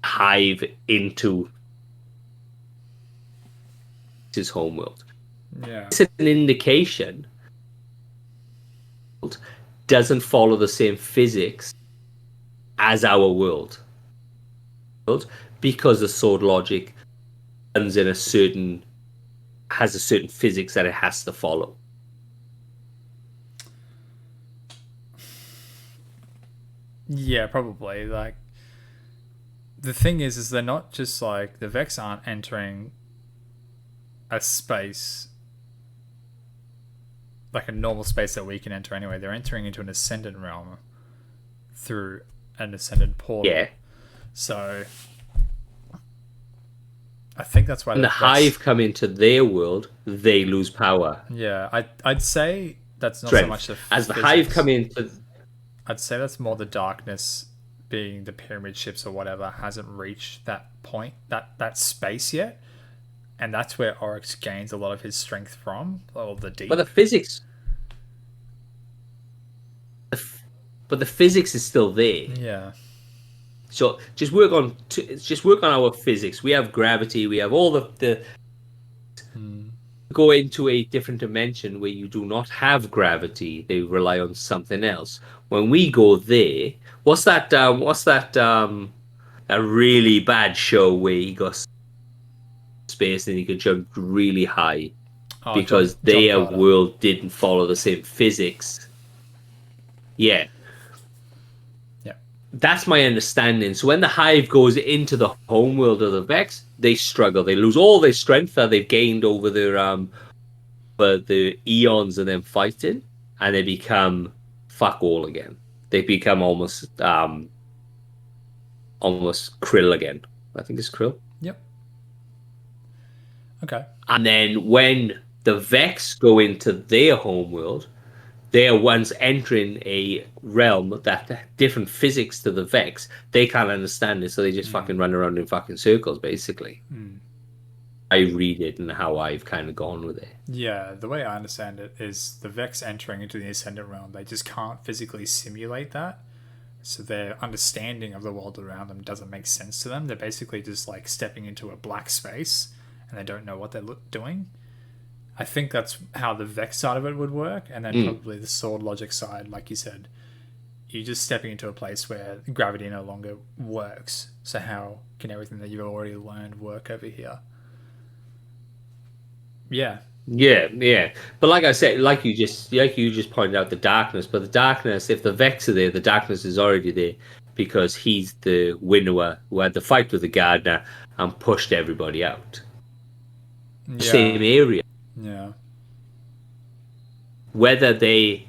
Hive into his home world. Yeah. It's an indication doesn't follow the same physics as our world, because the sword logic runs in has a certain physics that it has to follow. Yeah, probably. Like, the thing is they're not just like, the Vex aren't entering a space like a normal space that we can enter anyway. They're entering into an ascendant realm through an ascendant portal. Yeah. So I think that's why when the Hive come into their world, they lose power. Yeah, I'd say that's not Strength. so much the as the physics. Hive come into. I'd say that's more the darkness, being the pyramid ships or whatever, hasn't reached that point, that space yet. And that's where Oryx gains a lot of his strength from, or the deep. But the physics. But the physics is still there. Yeah. So just work on our physics. We have gravity. We have all the go into a different dimension where you do not have gravity. They rely on something else. When we go there, what's that? A really bad show where he got space and he could jump really high because their world didn't follow the same physics. Yeah. That's my understanding. So when the Hive goes into the home world of the Vex, they struggle. They lose all their strength that they've gained over their the eons of them fighting, and they become fuck all again. They become almost Krill again. I think it's Krill. Yep. Okay. And then when the Vex go into their home world, they are once entering a realm that different physics to the Vex. They can't understand it, so they just fucking run around in fucking circles, basically. I read it and how I've kind of gone with it. Yeah, the way I understand it is the Vex entering into the Ascendant realm, they just can't physically simulate that. So their understanding of the world around them doesn't make sense to them. They're basically just like stepping into a black space and they don't know what they're doing. I think that's how the Vex side of it would work, and then probably the sword logic side, like you said, you're just stepping into a place where gravity no longer works. So how can everything that you've already learned work over here? Yeah. Yeah. But like I said, like you just pointed out, the darkness. But the darkness, if the Vex are there, the darkness is already there because he's the winnower who had the fight with the gardener and pushed everybody out. Yeah. Same area. Yeah. Whether the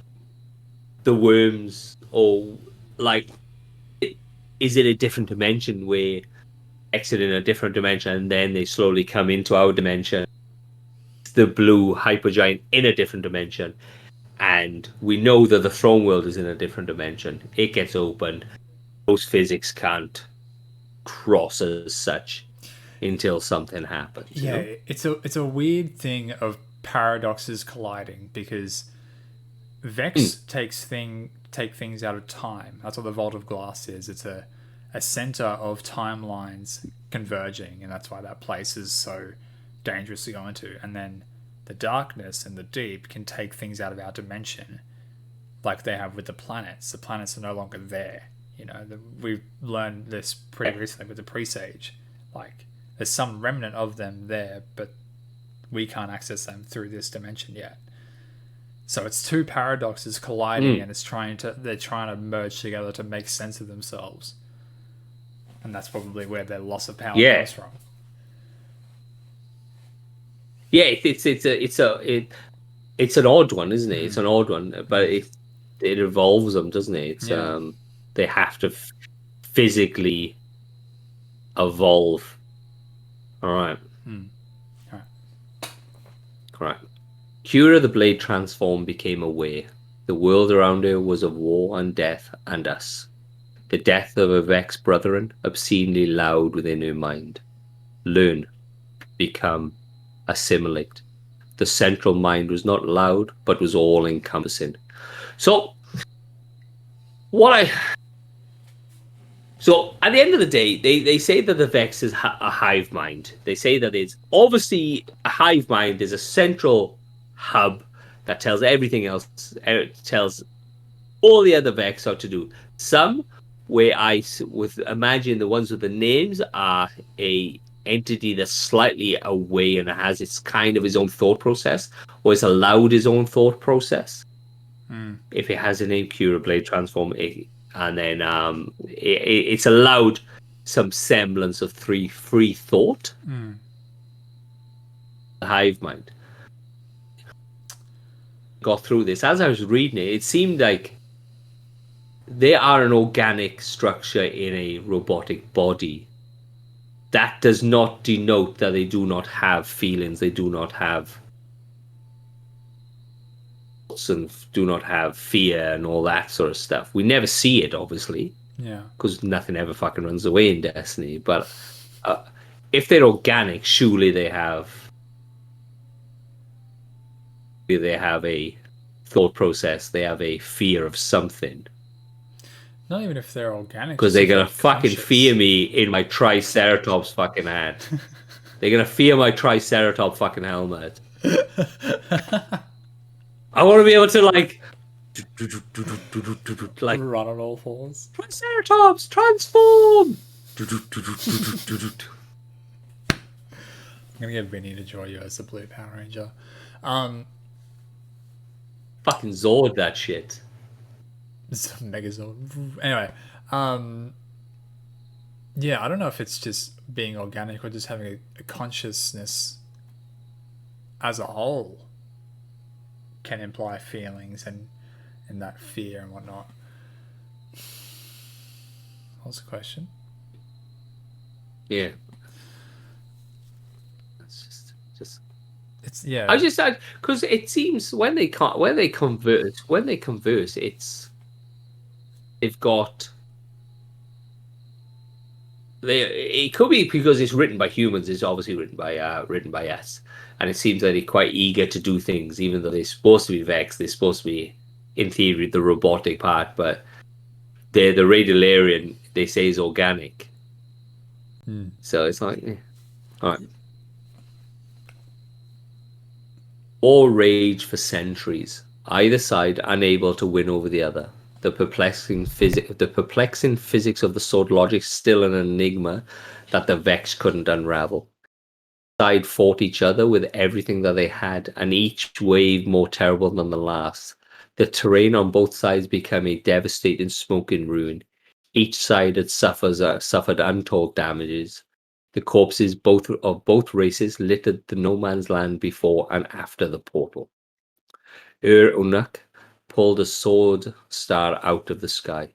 worms, or like, is it a different dimension where exit in a different dimension and then they slowly come into our dimension? The blue hypergiant in a different dimension, and we know that the throne world is in a different dimension. It gets open. Those physics can't cross as such until something happens. Yeah, it's a weird thing of paradoxes colliding, because Vex take things out of time. That's what the Vault of Glass is. It's a center of timelines converging, and that's why that place is so dangerous to go into. And then the darkness and the deep can take things out of our dimension, like they have with the planets. The planets are no longer there. We've learned this pretty recently with the Presage. Like, there's some remnant of them there, but we can't access them through this dimension yet. So it's two paradoxes colliding, and they're trying to merge together to make sense of themselves. And that's probably where their loss of power comes from. Yeah, it's an odd one, isn't it? It's an odd one, but it evolves them, doesn't it? It's they have to physically evolve. All right. All right. Correct. Kira the blade transformed became aware. The world around her was of war and death and us. The death of her Vex brethren, obscenely loud within her mind. Learn, become, assimilate. The central mind was not loud, but was all-encompassing. So at the end of the day, they say that the Vex is a hive mind. They say that it's obviously a hive mind is a central hub that tells everything else, tells all the other Vex how to do. Some, where I would imagine the ones with the names are a entity that's slightly away and has its kind of his own thought process, or it's allowed his own thought process. If it has a name, Kira Blade Transform, and then it's allowed some semblance of free thought. The hive mind. Got through this. As I was reading it, it seemed like they are an organic structure in a robotic body. That does not denote that they do not have feelings. They do not have and do not have fear and all that sort of stuff. We never see it, obviously. Yeah. Because nothing ever fucking runs away in Destiny. But if they're organic, surely they have a thought process. They have a fear of something. Not even if they're organic. Because they're going to fucking fear me in my Triceratops fucking hat. They're going to fear my Triceratops fucking helmet. I want to be able to, like run on all fours. Triceratops, transform! I'm going to get Vinny to draw you as the Blue Power Ranger. Fucking Zord that shit. Megazord. Anyway, yeah, I don't know if it's just being organic or just having a consciousness as a whole can imply feelings and that fear and whatnot. What's the question? Yeah. It's yeah. I just because it seems when they converse, they've got. It could be because it's written by humans. It's obviously written by us, and it seems that they're quite eager to do things, even though they're supposed to be Vex. They're supposed to be, in theory, the robotic part, but the Radiolarian they say is organic. So it's like, all right. War raged for centuries, either side unable to win over the other. The perplexing physics of the sword logic still an enigma that the Vex couldn't unravel. Side fought each other with everything that they had, and each wave more terrible than the last. The terrain on both sides became a devastating smoking ruin. Each side had suffered untold damages. The corpses of both races littered the no man's land before and after the portal. Unak pulled a sword star out of the sky.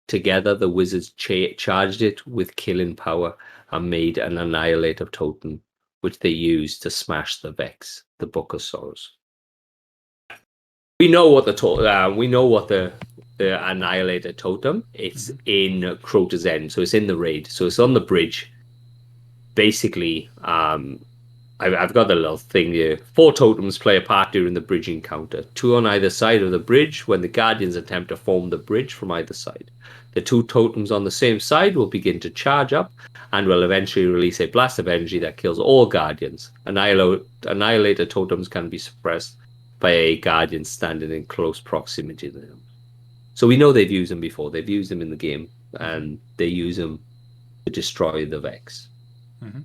Together, the wizards charged it with killing power and made an annihilator totem, which they used to smash the Vex, the Book of Sorrows. We know what the annihilator totem. It's in Crota's End, so it's in the raid. So it's on the bridge. Basically, I've got the little thing here. 4 totems play a part during the bridge encounter. 2 on either side of the bridge when the Guardians attempt to form the bridge from either side. The 2 totems on the same side will begin to charge up and will eventually release a blast of energy that kills all Guardians. Annihilator totems can be suppressed by a Guardian standing in close proximity to them. So we know they've used them before. They've used them in the game, and they use them to destroy the Vex. Mm-hmm.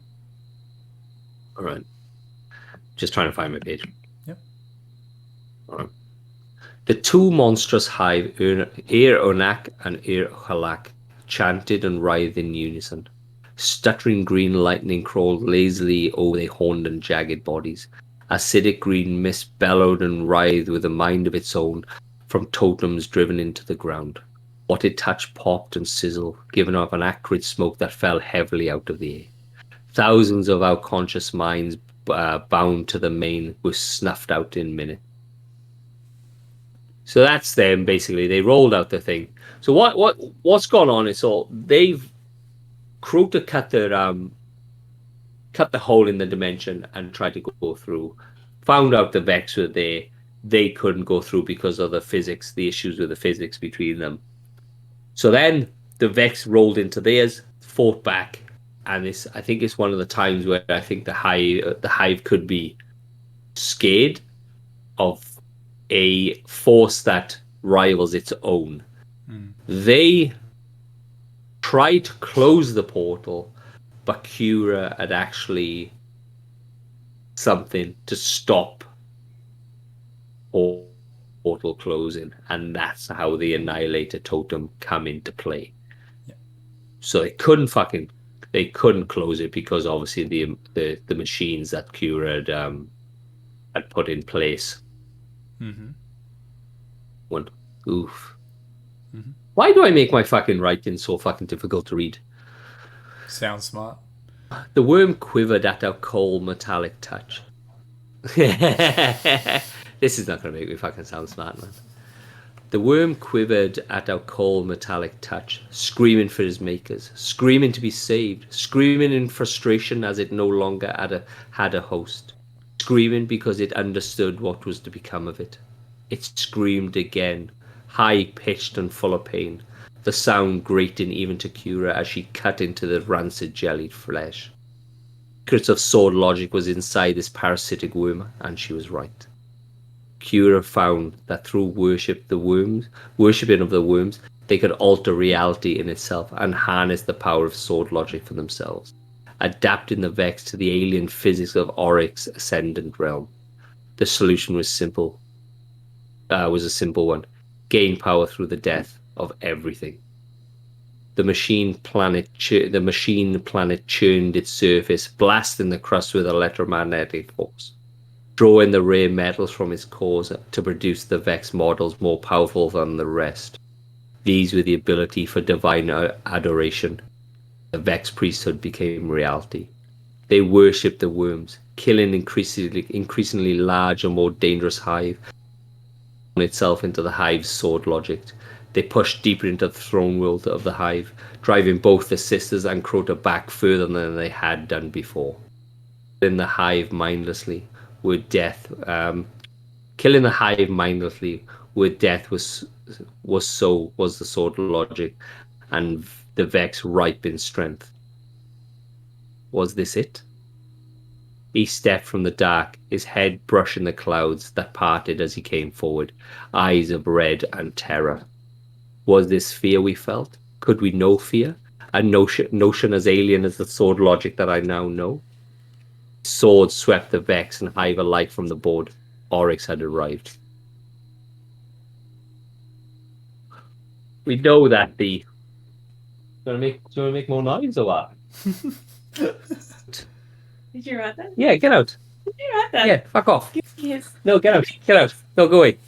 All right. Just trying to find my page. Yep. All right. The 2 monstrous hive, Onak and Halak, chanted and writhed in unison. Stuttering green lightning crawled lazily over their horned and jagged bodies. Acidic green mist bellowed and writhed with a mind of its own from totems driven into the ground. What it touched popped and sizzled, giving off an acrid smoke that fell heavily out of the air. Thousands of our conscious minds bound to the main were snuffed out in minutes. So that's them basically. They rolled out the thing. So what's gone on is they've Crota cut the hole in the dimension and tried to go through. Found out the Vex were there. They couldn't go through because of the physics, the issues with the physics between them. So then the Vex rolled into theirs, fought back, and I think it's one of the times where I think the hive could be scared of a force that rivals its own. They tried to close the portal, but Cura had actually something to stop portal closing, and that's how the Annihilator Totem come into play. Yeah. So they couldn't close it because obviously the machines that Cura had put in place. One oof. Why do I make my fucking writing so fucking difficult to read? Sounds smart. The worm quivered at our cold metallic touch. This is not going to make me fucking sound smart, man. The worm quivered at our cold metallic touch, screaming for his makers, screaming to be saved, screaming in frustration as it no longer had a host, screaming because it understood what was to become of it. It screamed again, high-pitched and full of pain, the sound grating even to Cura as she cut into the rancid jellied flesh. Secrets of sword logic was inside this parasitic worm, and she was right. Cura found that through worshipping of the worms, they could alter reality in itself and harness the power of sword logic for themselves, adapting the Vex to the alien physics of Oryx's ascendant realm. The solution was a simple one: gain power through the death of everything. The machine planet churned its surface, blasting the crust with electromagnetic force, drawing the rare metals from its cores to produce the Vex models more powerful than the rest. These with the ability for divine adoration. The Vex priesthood became reality. They worshipped the worms, killing increasingly large and more dangerous hive itself into the hive's sword logic. They pushed deeper into the throne world of the hive, driving both the sisters and Crota back further than they had done before. In the hive mindlessly, where death, killing the hive mindlessly, where death was the sword logic, and the Vex ripe in strength. Was this it? He stepped from the dark, his head brushing the clouds that parted as he came forward, eyes of red and terror. Was this fear we felt? Could we know fear? A notion as alien as the sword logic that I now know? Sword swept the Vex and hive alike from the board. Oryx had arrived. We know that the... Do you want to make more noise or what? Did you write that? Yeah, get out. Did you write that? Yeah, fuck off. Yes. No, get out. Get out. No, go away.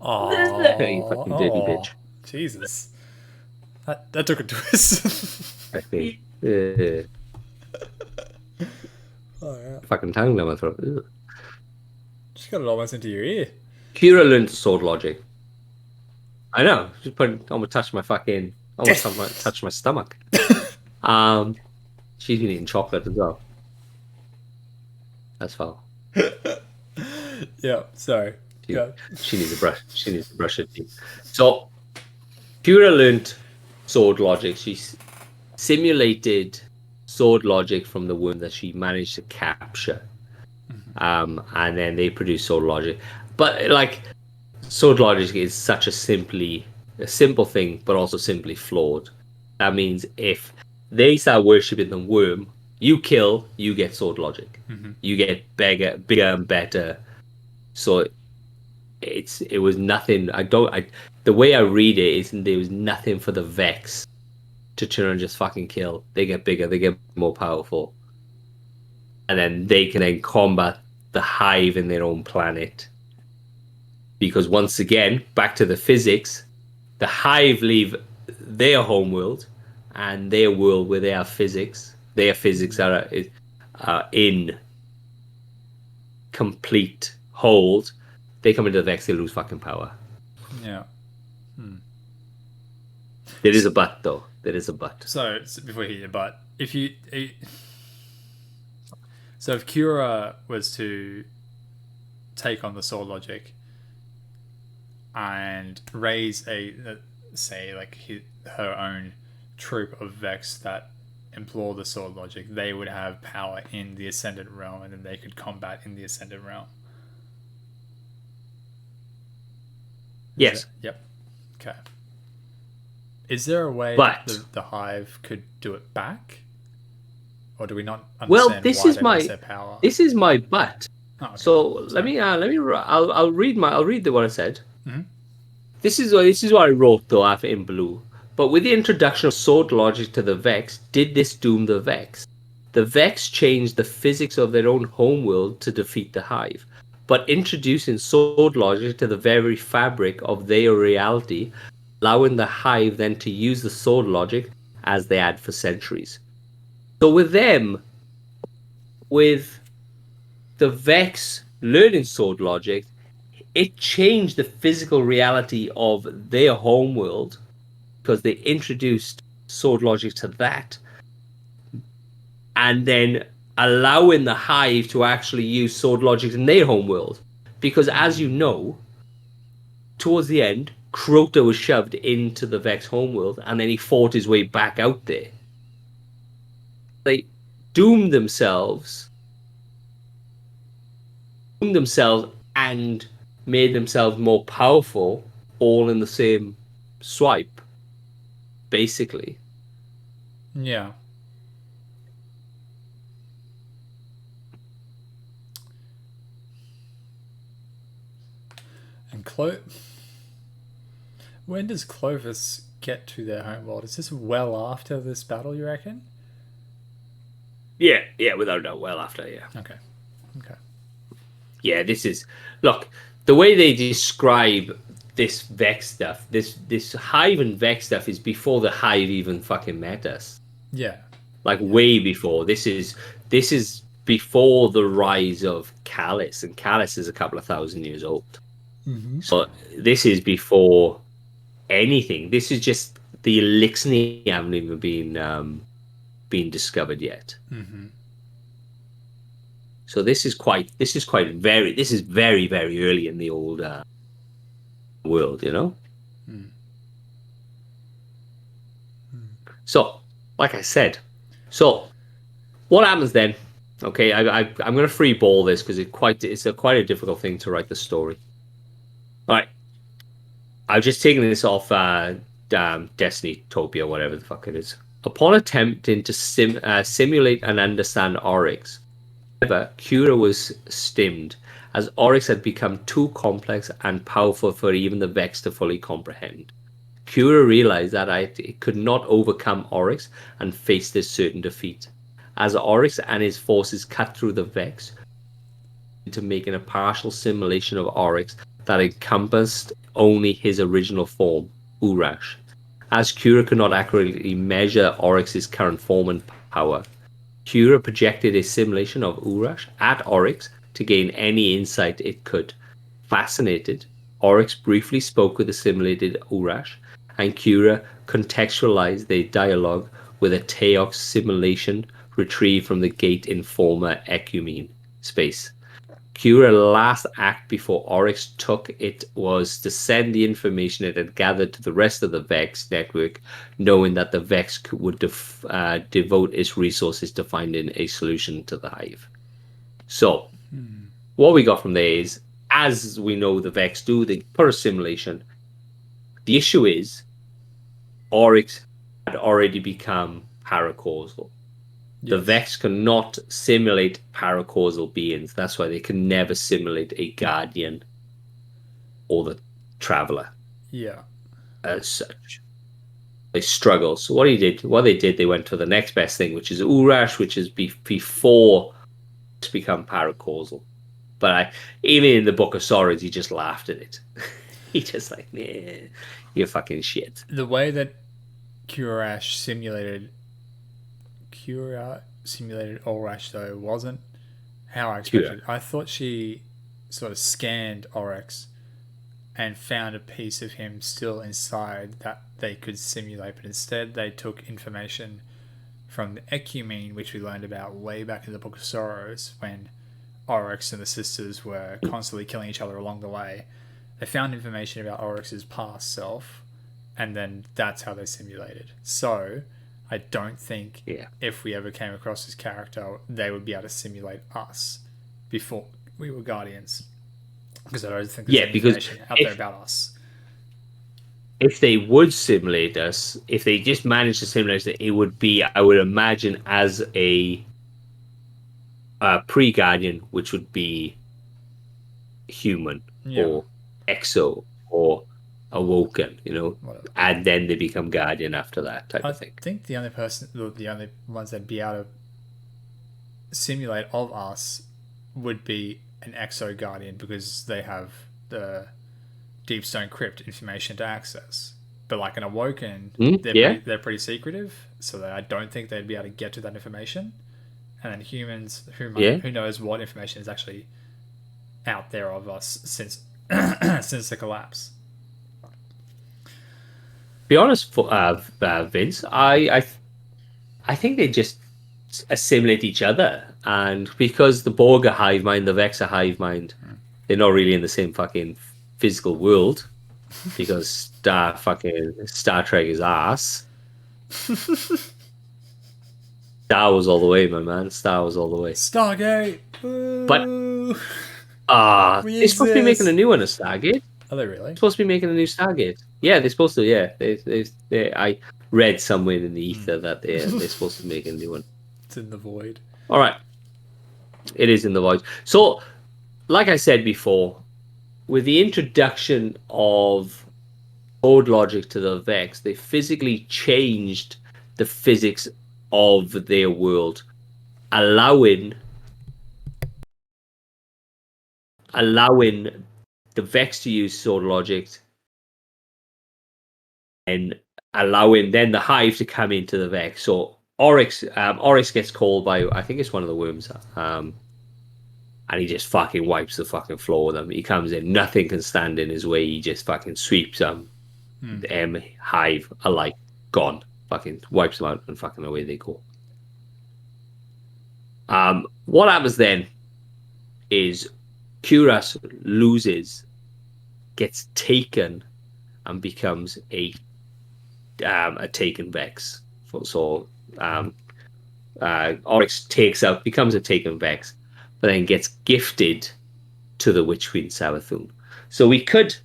Oh, You fucking dirty bitch. Jesus. That took a twist. Okay. Oh, yeah. Fucking tongue down my throat. Ugh. Just got it almost into your ear. Cura learned sword logic. I know. Just almost touched my fucking... Almost touched my stomach. She's been eating chocolate as well. That's foul. Yeah, sorry. She needs a brush. She needs to brush her teeth. So, Cura learned sword logic. She simulated sword logic from the worm that she managed to capture. And then they produced sword logic. But, like, sword logic is such a simple thing, but also simply flawed. That means if they start worshipping the worm, you kill, you get sword logic. You get bigger and better. So it was nothing. The way I read it is there was nothing for the Vex to turn and just fucking kill. They get bigger, they get more powerful, and then they can then combat the hive in their own planet. Because once again, back to the physics, the hive leave their homeworld and their world where they have physics. Their physics in complete hold, they come into the Vex, they lose fucking power. Yeah. There is a but, though. There is a but. So before you hit your butt, if Kira was to take on the Sword Logic and raise say like her own troop of Vex that implore the Sword Logic, they would have power in the Ascendant Realm, and then they could combat in the Ascendant Realm. Yes. Yep. Okay. Is there a way But- that the Hive could do it back? Or do we not understand Well, this why is they my- lost their power? This is my but. Oh, okay. So let me. I'll read what I said. Mhm. This is what I wrote though after in blue. But with the introduction of Sword Logic to the Vex, did this doom the Vex? The Vex changed the physics of their own homeworld to defeat the Hive, but introducing Sword Logic to the very fabric of their reality, allowing the Hive then to use the Sword Logic as they had for centuries. So with them, with the Vex learning Sword Logic, it changed the physical reality of their homeworld because they introduced Sword Logic to that, and then allowing the Hive to actually use Sword Logic in their homeworld. Because as you know, towards the end, Crota was shoved into the Vex homeworld, and then he fought his way back out there. They doomed themselves and made themselves more powerful, all in the same swipe, basically. Yeah. And when does Clovis get to their homeworld? Is this well after this battle, you reckon? Yeah, without a doubt, well after, yeah. Okay. Yeah, this is... Look, the way they describe this Vex stuff, this Hive and Vex stuff is before the Hive even fucking met us. Yeah. Like, way before. This is before the rise of Callus, and Callus is a couple of thousand years old. Mm-hmm. So this is before anything. This is just the Elixir haven't even been discovered yet. Mm-hmm. So this is very, very early in the old world, you know? Mm. So, like I said, what happens then? Okay, I'm going to free ball this because it's quite a difficult thing to write the story. All right, I've just taken this off Destiny Topia, whatever the fuck it is. Upon attempting to simulate and understand Oryx, however, Kira was stimmed, as Oryx had become too complex and powerful for even the Vex to fully comprehend. Kira realized that it could not overcome Oryx and faced a certain defeat. As Oryx and his forces cut through the Vex, into making a partial simulation of Oryx that encompassed only his original form, Urash. As Kira could not accurately measure Oryx's current form and power, Kira projected a simulation of Urash at Oryx to gain any insight it could. Fascinated, Oryx briefly spoke with the simulated Urash, and Kira contextualized their dialogue with a Teox simulation retrieved from the gate in former Ecumene space. Kira's last act before Oryx took it was to send the information it had gathered to the rest of the Vex network, knowing that the Vex would devote its resources to finding a solution to the Hive. So, what we got from there is, as we know the Vex do, they put a simulation. The issue is, Oryx had already become paracausal. The Vex cannot simulate paracausal beings. That's why they can never simulate a Guardian or the Traveler. Yeah. As such, they struggle. So what they did, they went to the next best thing, which is Urash, which is before it's become paracausal. But even in the Book of Sorrows, he just laughed at it. He just like, nah, you're fucking shit. The way that Urash simulated Kira simulated Ulrach though wasn't how I expected. I thought she sort of scanned Oryx and found a piece of him still inside that they could simulate, but instead they took information from the Ecumene, which we learned about way back in the Book of Sorrows when Oryx and the sisters were constantly killing each other along the way. They found information about Oryx's past self, and then that's how they simulated. So I don't think if we ever came across this character, they would be able to simulate us before we were Guardians. Because I don't think there's any information out there about us. If they would simulate us, if they just managed to simulate us, it would be, I would imagine, as a pre-Guardian, which would be human or Exo or Awoken, whatever. And then they become Guardian after that type of thing. I think the only ones that'd be able to simulate of us would be an Exo Guardian, because they have the Deepstone Crypt information to access. But like an Awoken, they're pretty secretive, so that I don't think they'd be able to get to that information. And then humans, who knows what information is actually out there of us since since the collapse. Be honest, Vince, I think they just assimilate each other, and because the Borg are hive mind, the Vex are hive mind, they're not really in the same fucking physical world, because Star Trek is ass. Star Wars all the way, my man. Star Wars all the way. Stargate. But they're supposed to be making a new one of Stargate. Are they really? They're supposed to be making a new Stargate. Yeah, they're supposed to. Yeah, I read somewhere in the ether that they're supposed to make a new one. It's in the void. All right, it is in the void. So, like I said before, with the introduction of Sword Logic to the Vex, they physically changed the physics of their world, allowing the Vex to use Sword Logic, and allowing then the Hive to come into the Vex. So Oryx gets called by, I think it's one of the worms, and he just fucking wipes the fucking floor with them. He comes in, nothing can stand in his way. He just fucking sweeps them. Hive alike, gone. Fucking wipes them out, and fucking away they go. What happens then is Kuras loses, gets taken, and becomes a taken Vex. So Oryx becomes a taken Vex, but then gets gifted to the Witch Queen Savathun. So we could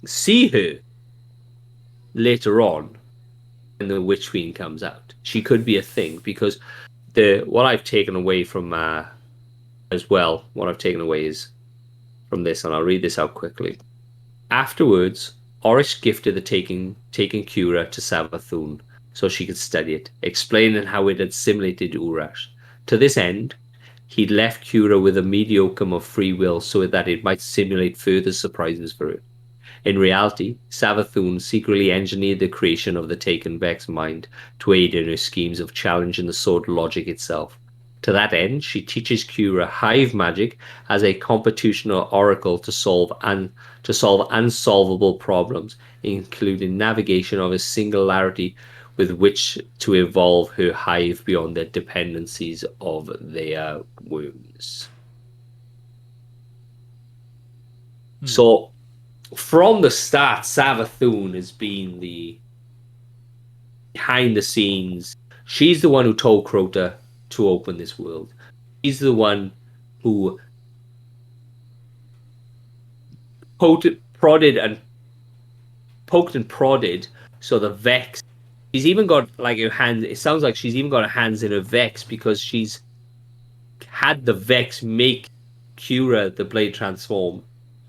see her later on when the Witch Queen comes out. She could be a thing, because what I've taken away from as well, what I've taken away is from this, and I'll read this out quickly. Afterwards, Oryx gifted the taken Kira to Savathun so she could study it, explaining how it had simulated Urach. To this end, he'd left Kira with a mediocre of free will so that it might simulate further surprises for her. In reality, Savathun secretly engineered the creation of the taken Vex mind to aid in her schemes of challenging the Sword Logic itself. To that end, she teaches Kira hive magic as a computational oracle to solve unsolvable problems, including navigation of a singularity with which to evolve her hive beyond the dependencies of their wounds. So, from the start, Savathun has been the behind the scenes. She's the one who told Crota to open this world. She's the one who poked and prodded so the Vex. She's even got like her hands. It sounds like she's even got her hands in her Vex, because she's had the Vex make Kira the Blade transform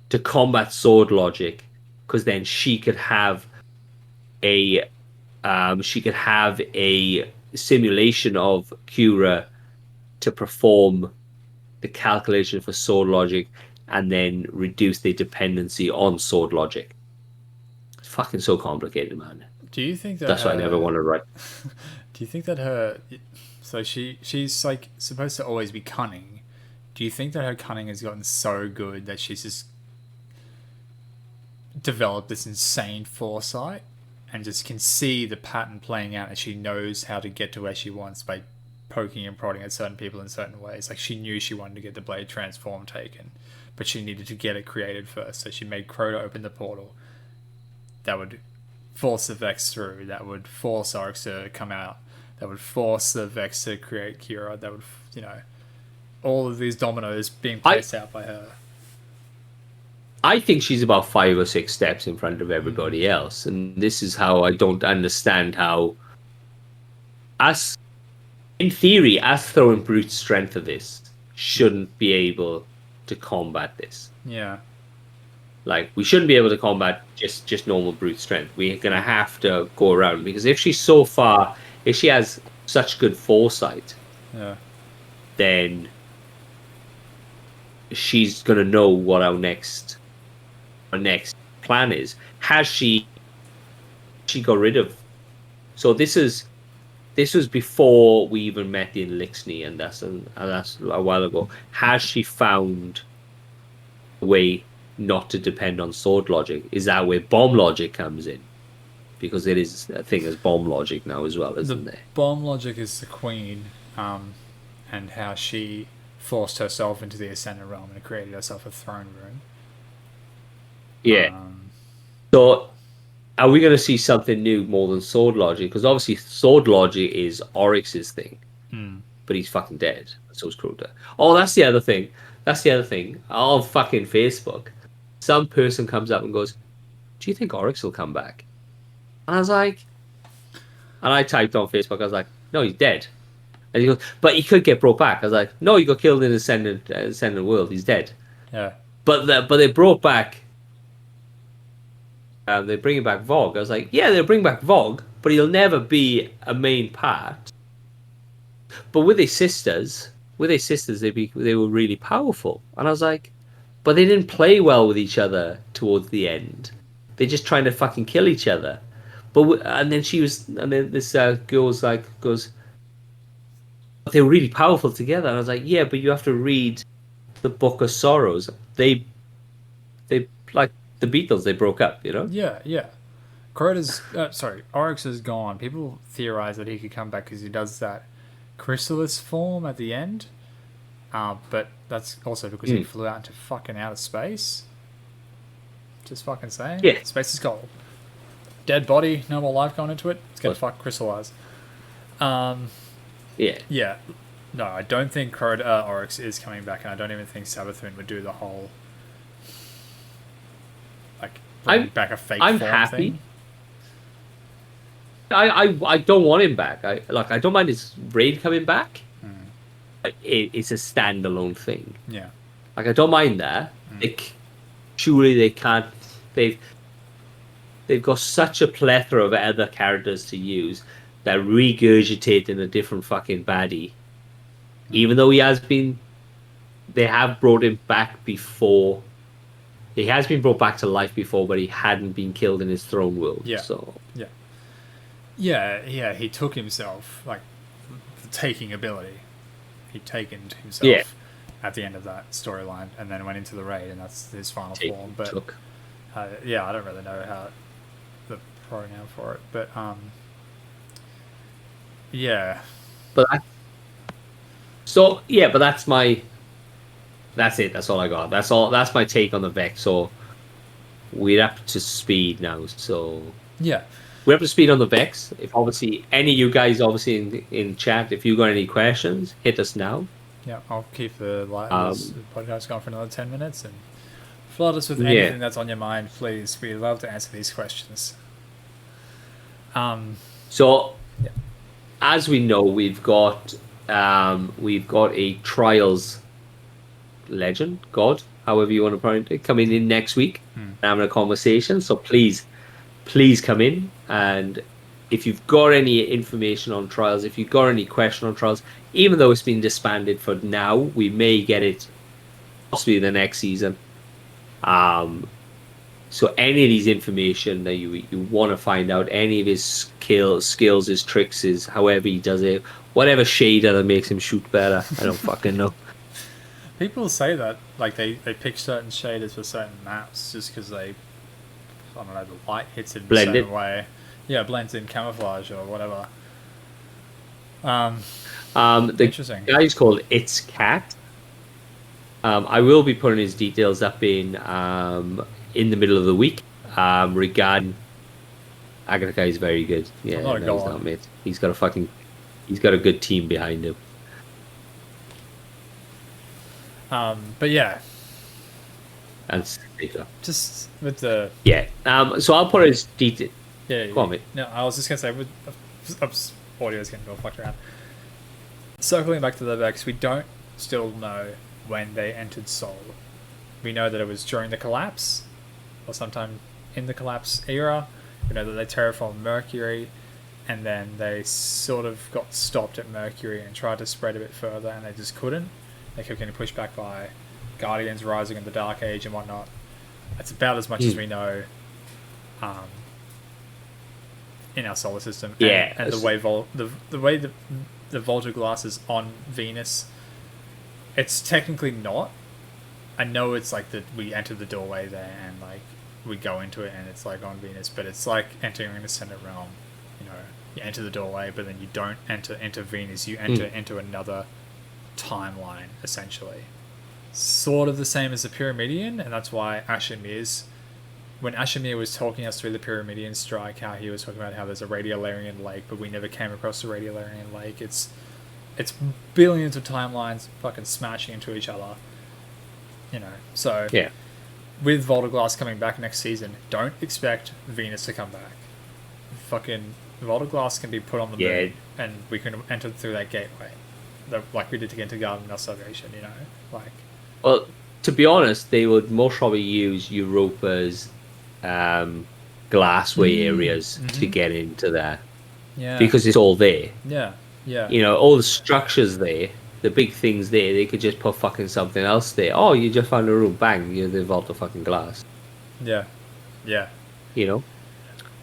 to combat Sword Logic, because then she could have a simulation of Kira to perform the calculation for Sword Logic, and then reduce their dependency on Sword Logic. It's fucking so complicated, man. Do you think that that's why I never want to write? Do you think that her So she's like supposed to always be cunning. Do you think that her cunning has gotten so good that she's just developed this insane foresight and just can see the pattern playing out, and she knows how to get to where she wants by poking and prodding at certain people in certain ways? Like, she knew she wanted to get the blade transform taken, but she needed to get it created first. So she made Crota open the portal that would force the Vex through, that would force Oryx to come out, that would force the Vex to create Kira, that would, all of these dominoes being placed out by her. I think she's about 5 or 6 steps in front of everybody else, and this is how I don't understand how, in theory, us throwing brute strength at this shouldn't be able to combat this. Yeah. Like, we shouldn't be able to combat just normal brute strength. We're gonna have to go around, because if she's so far, if she has such good foresight, Yeah. then she's gonna know what our next plan is. Has she got rid of? So this was before we even met in Lixney, and that's a while ago. Has she found a way not to depend on sword logic? Is that where bomb logic comes in? Because it is a thing as bomb logic now as well, isn't there? Bomb logic is the queen, and how she forced herself into the Ascendant realm and created herself a throne room. Yeah. So, are we going to see something new more than sword logic? Because obviously, sword logic is Oryx's thing, but he's fucking dead. So is Crota. Oh, that's the other thing. On fucking Facebook, some person comes up and goes, "Do you think Oryx will come back?" And I was like, and I typed on Facebook, I was like, "No, he's dead." And he goes, "But he could get brought back." I was like, "No, he got killed in Ascendant World. He's dead." Yeah. But they brought back. They're bringing back Vogue. I was like, yeah, they'll bring back Vogue, but he'll never be a main part. But with his sisters, they were really powerful. And I was like, but they didn't play well with each other towards the end. They're just trying to fucking kill each other. And then this girl goes, but they were really powerful together. And I was like, yeah, but you have to read the Book of Sorrows. They like the Beatles, they broke up, Yeah. Oryx is gone. People theorize that he could come back because he does that chrysalis form at the end. But that's also because he flew out into fucking outer space. Just fucking saying. Yeah. Space is cold. Dead body, no more life going into it. It's gonna fuck crystallize. Yeah. Yeah. No, I don't think Oryx is coming back, and I don't even think Savathun would do the whole bring back a fake I'm form happy. thing. I don't want him back. I don't mind his raid coming back. It's a standalone thing. Yeah. Like, I don't mind that. Like, surely they can't. They've got such a plethora of other characters to use that regurgitate in a different fucking baddie. Even though they have brought him back before. He has been brought back to life before, but he hadn't been killed in his throne world. Yeah. So. Yeah, he took himself, like, the taking ability. He taken himself at the end of that storyline, and then went into the raid, and that's his final form. But I don't really know how the pronoun for it, but yeah. But that's it. That's all I got. That's all. That's my take on the Vex. So we're up to speed now. So yeah. We're up to speed on the Vex. If obviously any of you guys in chat, if you got any questions, hit us now. Yeah, I'll keep the podcast going for another 10 minutes, and flood us with anything that's on your mind, please. We'd love to answer these questions. As we know, we've got a Trials legend, God, however you want to pronounce it, coming in next week and having a conversation. So please come in, and if you've got any information on Trials, if you've got any question on Trials, even though it's been disbanded for now, we may get it possibly the next season. So any of these information that you want to find out, any of his skills, his tricks, his however he does it, whatever shader that makes him shoot better, I don't fucking know. People say that, like, they pick certain shaders for certain maps just because they, I don't know, the light hits it in a Blend certain it. way. Yeah, blends in camouflage or whatever. The Interesting. guy's called It's Cat. I will be putting his details up in the middle of the week. Regarding Agatha is very good. Yeah, not a no, he's god. not, mate. He's got a good team behind him. But yeah, And Sticker. just with the Yeah. So I'll put his detail. yeah. Go on, mate. No, I was just gonna say with audio's getting all fucked around. Circling back to the Vex, we don't still know when they entered Sol. We know that it was during the collapse, or sometime in the collapse era. We know that they terraformed Mercury, and then they sort of got stopped at Mercury and tried to spread a bit further, and they just couldn't. They kept getting pushed back by Guardians rising in the Dark Age and whatnot. That's about as much as we know in our solar system. Yeah, and the way the Volta glass is on Venus, it's technically not. I know it's like that we enter the doorway there and like we go into it and it's like on Venus, but it's like entering the center realm. You know, you enter the doorway, but then you don't enter Venus. You enter into another timeline, essentially. Sort of the same as the Pyramidion, and that's why Ashamir's, when Ashimir was talking us through the Pyramidion strike, how he was talking about how there's a Radiolarian lake, but we never came across the Radiolarian lake. It's billions of timelines fucking smashing into each other. You know, so Yeah. with Voltaglass coming back next season, don't expect Venus to come back. Fucking Voltaglass can be put on the moon, and we can enter through that gateway, like we did to get into Garden of Salvation. You know, like. Well, to be honest, they would most probably use Europa's glassway areas to get into there. Yeah. Because it's all there. Yeah. Yeah. You know, all the structures there, the big things there, they could just put fucking something else there. Oh, you just found a room, bang, you vault the fucking glass. Yeah. Yeah. You know?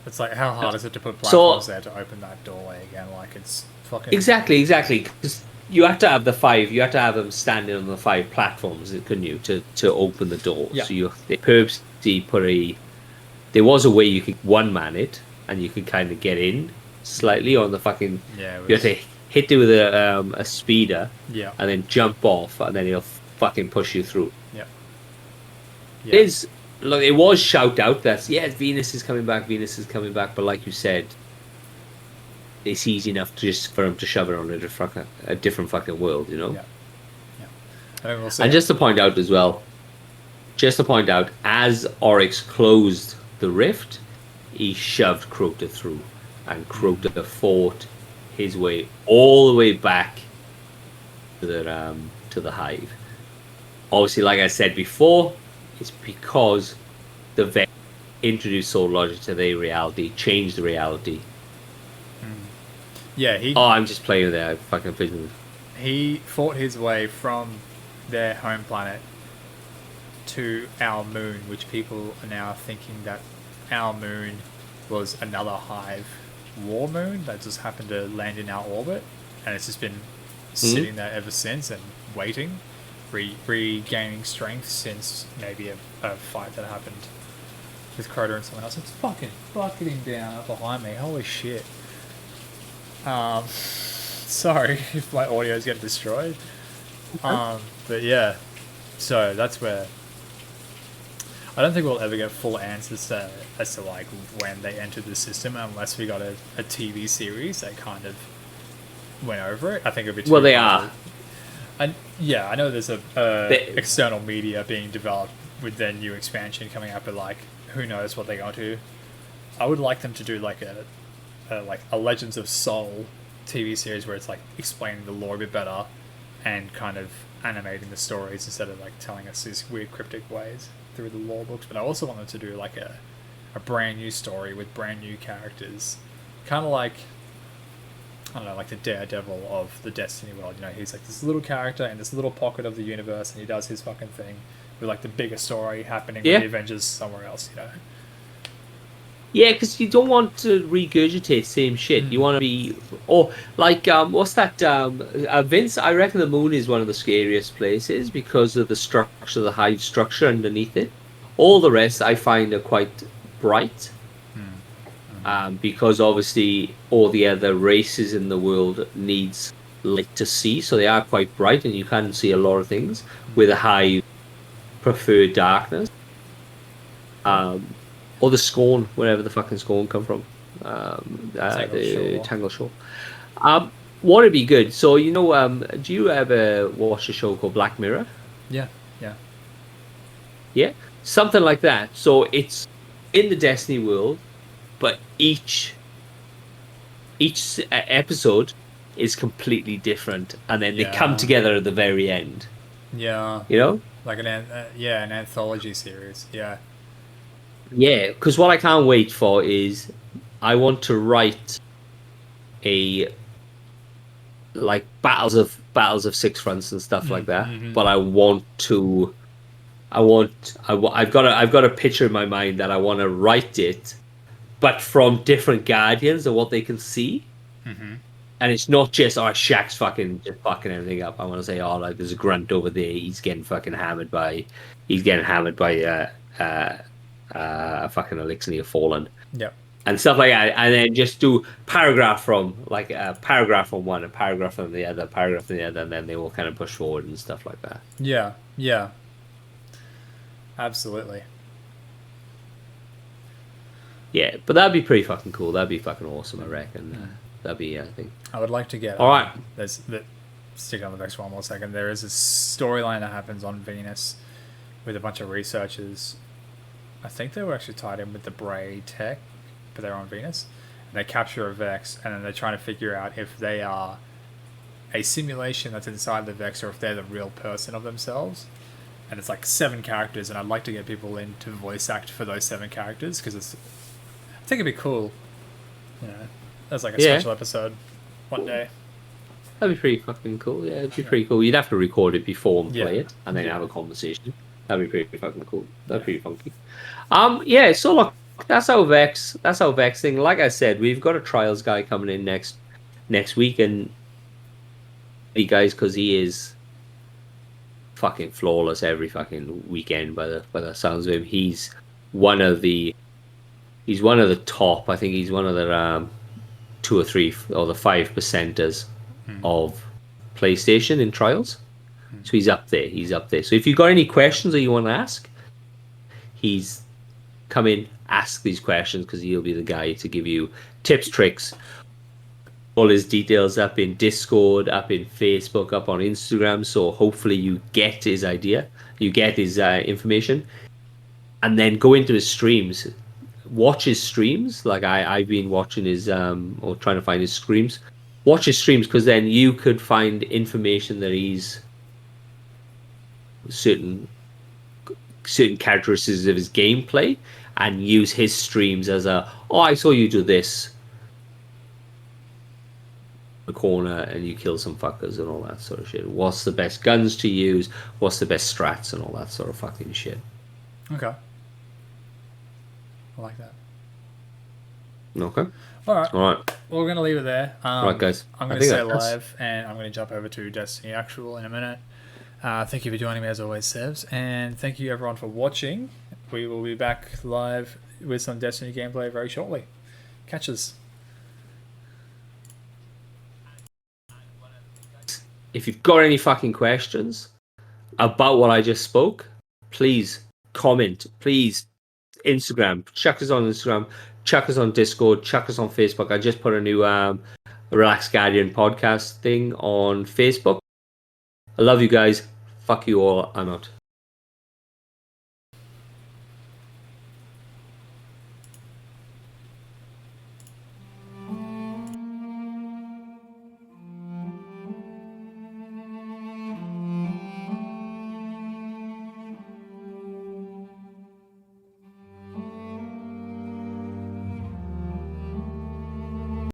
It's like, how hard is it to put platforms there to open that doorway again? Like, it's fucking... Exactly. Because you have to have them standing on the 5 platforms, couldn't you, to open the door. Yeah. So they purposely put there was a way you could one-man it, and you could kind of get in slightly on the fucking... Yeah, You have to hit it with a speeder, Yeah. and then jump off, and then it'll fucking push you through. Yeah. Look, it was shout out that Venus is coming back, but like you said, it's easy enough for him to shove it on a different fucking world, you know. Yeah. Yeah. I think we'll see. And just to point out as well, as Oryx closed the rift, he shoved Crota through, and Crota fought his way all the way back to the hive. Obviously, like I said before, it's because the Vex introduced soul logic to their reality, changed the reality. Yeah, I'm just playing with that fucking vision. he fought his way from their home planet to our moon, which people are now thinking that our moon was another hive war moon that just happened to land in our orbit, and it's just been sitting there ever since and waiting, regaining strength since maybe a fight that happened with Crota and someone else. It's fucking bucketing down behind me. Holy shit. Sorry if my audio's getting destroyed. But yeah, so that's where I don't think we'll ever get full answers as to like when they entered the system unless we got a TV series that kind of went over it. I think it'd be too They hard are. And yeah, I know there's a external media being developed with their new expansion coming up, but like who knows what they're going to. I would like them to do like a Legends of Soul TV series where it's like explaining the lore a bit better and kind of animating the stories instead of like telling us these weird cryptic ways through the lore books. But I also want them to do like a brand new story with brand new characters, kind of like, I don't know, like the Daredevil of the Destiny world. You know, he's like this little character in this little pocket of the universe, and he does his fucking thing. with like the bigger story happening Yeah. with the Avengers somewhere else, you know. Yeah, because you don't want to regurgitate same shit. You want to be, or like, what's that? Vince, I reckon the moon is one of the scariest places because of the structure, the hive structure underneath it. All the rest I find are quite bright, because obviously all the other races in the world needs light to see, so they are quite bright, and you can see a lot of things. With a hive, prefer darkness. Or the Scorn, wherever the fucking Scorn come from. The Tangle Shore. What would be good? So, you know, do you ever watch a show called Black Mirror? Yeah. Yeah? Something like that. So it's in the Destiny world, but each episode is completely different, and then they come together at the very end. Yeah. You know? Like an anthology series. Yeah. Yeah, because what I can't wait for is I want to write a like battles of Six Fronts and stuff like that. But I've got a picture in my mind that I want to write it, but from different Guardians and what they can see. And it's not just Shaq's fucking everything up. I want to say like there's a grunt over there. He's getting hammered by fucking Elixir Fallen. Yep. And stuff like that, and then just do paragraph from a paragraph from one, a paragraph from the other, and then they will kind of push forward and stuff like that. Yeah. Absolutely. Yeah, but that'd be pretty fucking cool. That'd be fucking awesome, I reckon. That'd be, I think. I would like to get. All right. Stick on the next one more second. There is a storyline that happens on Venus with a bunch of researchers. I think they were actually tied in with the Bray tech, but they're on Venus. And they capture a Vex, and then they're trying to figure out if they are a simulation that's inside the Vex or if they're the real person of themselves. And it's like 7 characters, and I'd like to get people in to voice act for those 7 characters because I think it'd be cool. You know, as like a special episode one day. That'd be pretty fucking cool. Yeah, it'd be pretty cool. You'd have to record it before and play it, and then have a conversation. That'd be pretty fucking cool. That'd be pretty funky. So look, that's our Vex thing. Like I said, we've got a trials guy coming in next week, and guys, because he is fucking flawless every fucking weekend by the sounds of him. He's one of the top. I think he's one of the 2 or 3 or the 5%ers of PlayStation in trials. So he's up there. So if you've got any questions that you want to ask, he's come in, ask these questions, because he'll be the guy to give you tips, tricks. All his details up in Discord, up in Facebook, up on Instagram. So hopefully you get his idea, you get his information, and then go into his streams, watch his streams. Like I've been watching his or trying to find his streams. Watch his streams, because then you could find information that he's certain characteristics of his gameplay, and use his streams as I saw you do this the corner and you kill some fuckers and all that sort of shit. What's the best guns to use? What's the best strats and all that sort of fucking shit. Okay. I like that. Okay. All right. Well, we're going to leave it there. Right, guys. I'm going to stay live, and I'm going to jump over to Destiny Actual in a minute. Thank you for joining me as always, Sevs, and thank you everyone for watching. We will be back live with some Destiny gameplay very shortly. Catch us. If you've got any fucking questions about what I just spoke, please comment. Please Instagram. Check us on Instagram. Check us on Discord. Check us on Facebook. I just put a new Relax Guardian podcast thing on Facebook. I love you guys. Fuck you all. I'm out.